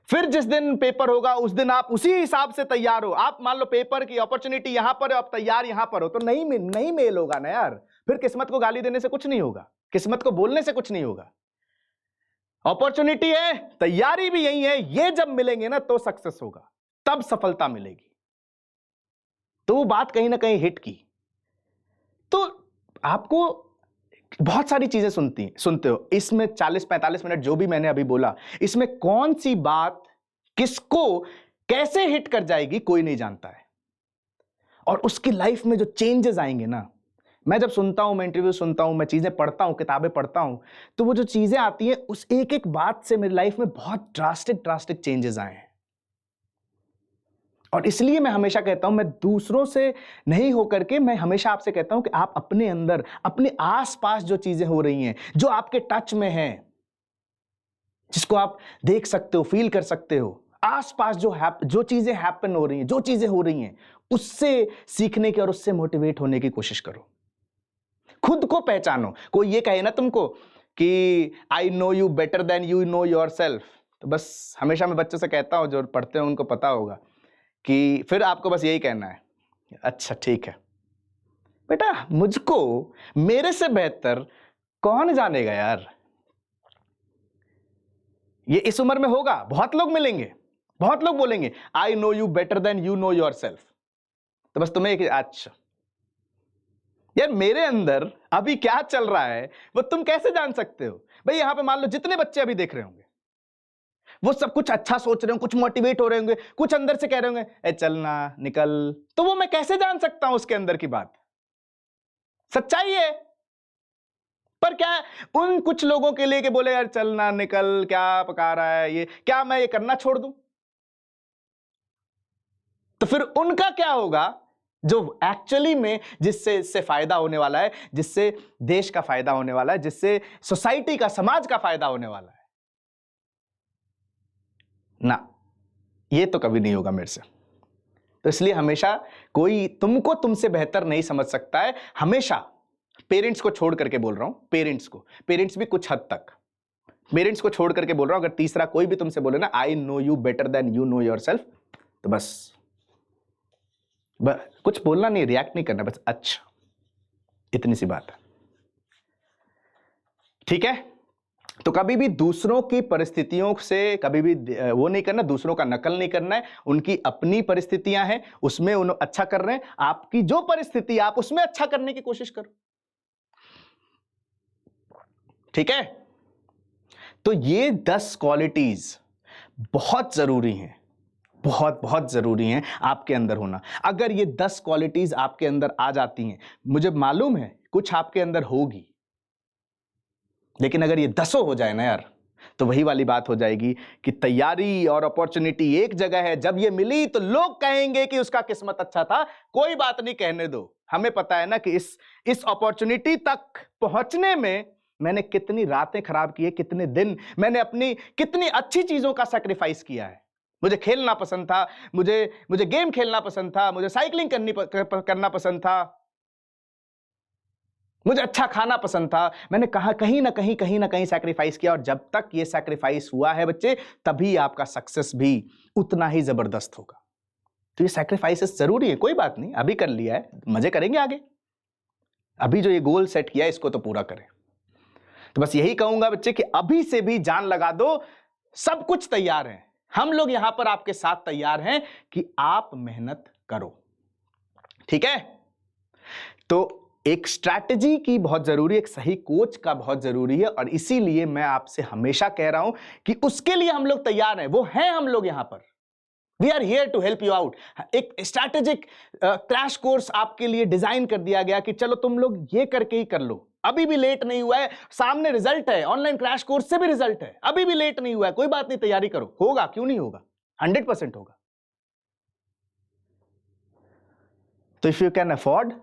Speaker 1: फिर जिस दिन पेपर होगा उस दिन आप उसी हिसाब से तैयार हो। आप मान लो पेपर की अपॉर्चुनिटी यहां पर है, आप तैयार यहां पर हो, तो नहीं मेल होगा ना यार। फिर किस्मत को गाली देने से कुछ नहीं होगा, किस्मत को बोलने से कुछ नहीं होगा। अपॉर्चुनिटी है, तैयारी भी यही है, ये जब मिलेंगे ना तो सक्सेस होगा, तब सफलता मिलेगी। तो वो बात कहीं ना कहीं हिट की। तो आपको बहुत सारी चीजें सुनते हो, इसमें 40-45 मिनट जो भी मैंने अभी बोला, इसमें कौन सी बात किसको कैसे हिट कर जाएगी कोई नहीं जानता है। और उसकी लाइफ में जो चेंजेस आएंगे ना, मैं जब सुनता हूं, मैं इंटरव्यू सुनता हूं, मैं चीजें पढ़ता हूं, किताबें पढ़ता हूं, तो वो जो चीजें आती हैं उस एक एक बात से मेरी लाइफ में बहुत ड्रास्टिक चेंजेस आए हैं। और इसलिए मैं हमेशा कहता हूं, मैं दूसरों से नहीं होकर के मैं हमेशा आपसे कहता हूं कि आप अपने अंदर, अपने आसपास जो चीजें हो रही हैं, जो आपके टच में हैं, जिसको आप देख सकते हो, फील कर सकते हो, आसपास जो चीजें हैपन हो रही हैं, जो चीजें हो रही हैं, उससे सीखने की और उससे मोटिवेट होने की कोशिश करो। खुद को पहचानो। कोई ये कहे ना तुमको कि I know you better than you know your self, तो बस हमेशा मैं बच्चों से कहता हूं, जो पढ़ते हैं उनको पता होगा कि फिर आपको बस यही कहना है, अच्छा ठीक है बेटा, मुझको मेरे से बेहतर कौन जानेगा यार। ये इस उम्र में होगा, बहुत लोग मिलेंगे, बहुत लोग बोलेंगे I know you better than you know your self, तो बस तुम्हें एक, अच्छा यार मेरे अंदर अभी क्या चल रहा है वो तुम कैसे जान सकते हो। भाई यहां पे मान लो जितने बच्चे अभी देख रहे होंगे, वो सब कुछ अच्छा सोच रहे होंगे, कुछ मोटिवेट हो रहे होंगे, कुछ अंदर से कह रहे होंगे ए चलना निकल, तो वो मैं कैसे जान सकता हूं उसके अंदर की बात, सच्चाई है। पर क्या उन कुछ लोगों के लिए कि बोले यार चलना निकल, क्या पका रहा है ये, क्या मैं ये करना छोड़ दूं? तो फिर उनका क्या होगा जो एक्चुअली में जिससे इससे फायदा होने वाला है, जिससे देश का फायदा होने वाला है, जिससे सोसाइटी का, समाज का फायदा होने वाला है ना, ये तो कभी नहीं होगा मेरे से। तो इसलिए हमेशा कोई तुमको तुमसे बेहतर नहीं समझ सकता है। हमेशा पेरेंट्स को छोड़ करके बोल रहा हूं, पेरेंट्स भी कुछ हद तक, पेरेंट्स को छोड़ करके बोल रहा हूं, अगर तीसरा कोई भी तुमसे बोले ना I know you better than you know your self, तो बस कुछ बोलना नहीं, रिएक्ट नहीं करना, बस अच्छा, इतनी सी बात है, ठीक है। तो कभी भी दूसरों की परिस्थितियों से कभी भी वो नहीं करना, दूसरों का नकल नहीं करना है। उनकी अपनी परिस्थितियां हैं, उसमें उन्हें अच्छा कर रहे हैं, आपकी जो परिस्थिति आप उसमें अच्छा करने की कोशिश करो, ठीक है। तो ये 10 क्वालिटीज बहुत जरूरी हैं, बहुत बहुत जरूरी हैं आपके अंदर होना। अगर ये 10 क्वालिटीज आपके अंदर आ जाती हैं, मुझे मालूम है कुछ आपके अंदर होगी, लेकिन अगर ये 10 हो जाए ना यार, तो वही वाली बात हो जाएगी कि तैयारी और अपॉर्चुनिटी एक जगह है, जब ये मिली तो लोग कहेंगे कि उसका किस्मत अच्छा था। कोई बात नहीं, कहने दो, हमें पता है ना कि इस अपॉर्चुनिटी तक पहुंचने में मैंने कितनी रातें खराब की है, कितने दिन मैंने अपनी कितनी अच्छी चीजों का सैक्रिफाइस किया है। मुझे खेलना पसंद था, मुझे गेम खेलना पसंद था, मुझे साइकिलिंग करना पसंद था, मुझे अच्छा खाना पसंद था। मैंने कहा कहीं ना कहीं सैक्रिफाइस किया, और जब तक ये सैक्रिफाइस हुआ है बच्चे, तभी आपका सक्सेस भी उतना ही जबरदस्त होगा। तो ये सैक्रिफाइसेस जरूरी है, कोई बात नहीं, अभी कर लिया है, मजे करेंगे आगे। अभी जो ये गोल सेट किया है इसको तो पूरा करें। तो बस यही कहूंगा बच्चे कि अभी से भी जान लगा दो, सब कुछ तैयार है, हम लोग यहां पर आपके साथ तैयार हैं कि आप मेहनत करो, ठीक है। तो एक स्ट्रैटेजी की बहुत जरूरी है, एक सही कोच का बहुत जरूरी है, और इसीलिए मैं आपसे हमेशा कह रहा हूं कि उसके लिए हम लोग तैयार हैं, वो हैं हम लोग यहां पर। We are here to help you out. एक स्ट्रैटेजिक क्रैश कोर्स आपके लिए डिजाइन कर दिया गया कि चलो तुम लोग ये करके ही कर लो, अभी भी लेट नहीं हुआ है, सामने रिजल्ट है, ऑनलाइन क्रैश कोर्स से भी रिजल्ट है, अभी भी लेट नहीं हुआ है, कोई बात नहीं, तैयारी करो, होगा, क्यों नहीं होगा, 100% होगा। तो इफ यू कैन अफोर्ड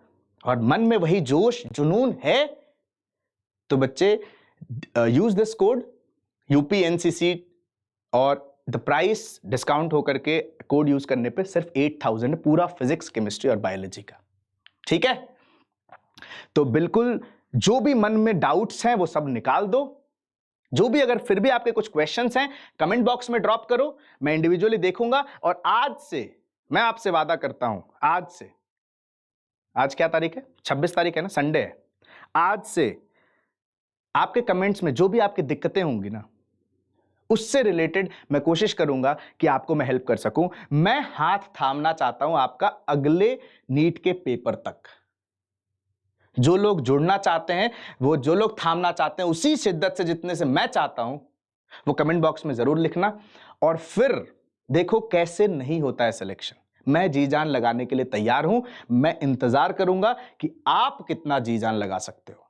Speaker 1: और मन में वही जोश जुनून है, तो बच्चे यूज दिस कोड UPNCC, और द प्राइस डिस्काउंट होकर के कोड यूज करने पे सिर्फ 8,000 है, पूरा फिजिक्स, केमिस्ट्री और बायोलॉजी का, ठीक है। तो बिल्कुल जो भी मन में डाउट्स हैं वो सब निकाल दो, जो भी अगर फिर भी आपके कुछ क्वेश्चंस हैं कमेंट बॉक्स में ड्रॉप करो, मैं इंडिविजुअली देखूंगा। और आज से मैं आपसे वादा करता हूं, आज क्या तारीख है, 26 तारीख है ना, संडे है, आज से आपके कमेंट्स में जो भी आपकी दिक्कतें होंगी ना, उससे रिलेटेड मैं कोशिश करूंगा कि आपको मैं हेल्प कर सकूं। मैं हाथ थामना चाहता हूं आपका अगले नीट के पेपर तक। जो लोग जुड़ना चाहते हैं, वो जो लोग थामना चाहते हैं उसी शिद्दत से जितने से मैं चाहता हूं, वो कमेंट बॉक्स में जरूर लिखना। और फिर देखो कैसे नहीं होता है सिलेक्शन, मैं जी जान लगाने के लिए तैयार हूं। मैं इंतजार करूंगा कि आप कितना जी जान लगा सकते हो।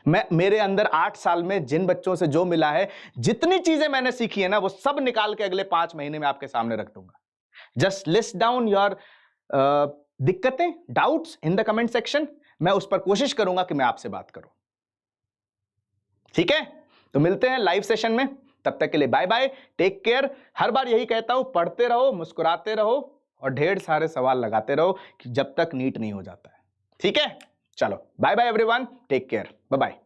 Speaker 1: मेरे अंदर 8 साल में जिन बच्चों से जो मिला है, जितनी चीजें मैंने सीखी है ना, वो सब निकाल के अगले 5 महीने में आपके सामने रख दूंगा। जस्ट लिस्ट डाउन योर दिक्कतें, doubts in the comment section. मैं उस पर कोशिश करूंगा कि मैं आपसे बात करूं। ठीक है, तो मिलते हैं लाइव सेशन में। तब तक के लिए बाय बाय, टेक केयर। हर बार यही कहता हूं, पढ़ते रहो, मुस्कुराते रहो और ढेर सारे सवाल लगाते रहो कि जब तक नीट नहीं हो जाता है। ठीक है, चलो bye bye everyone, take care, bye bye.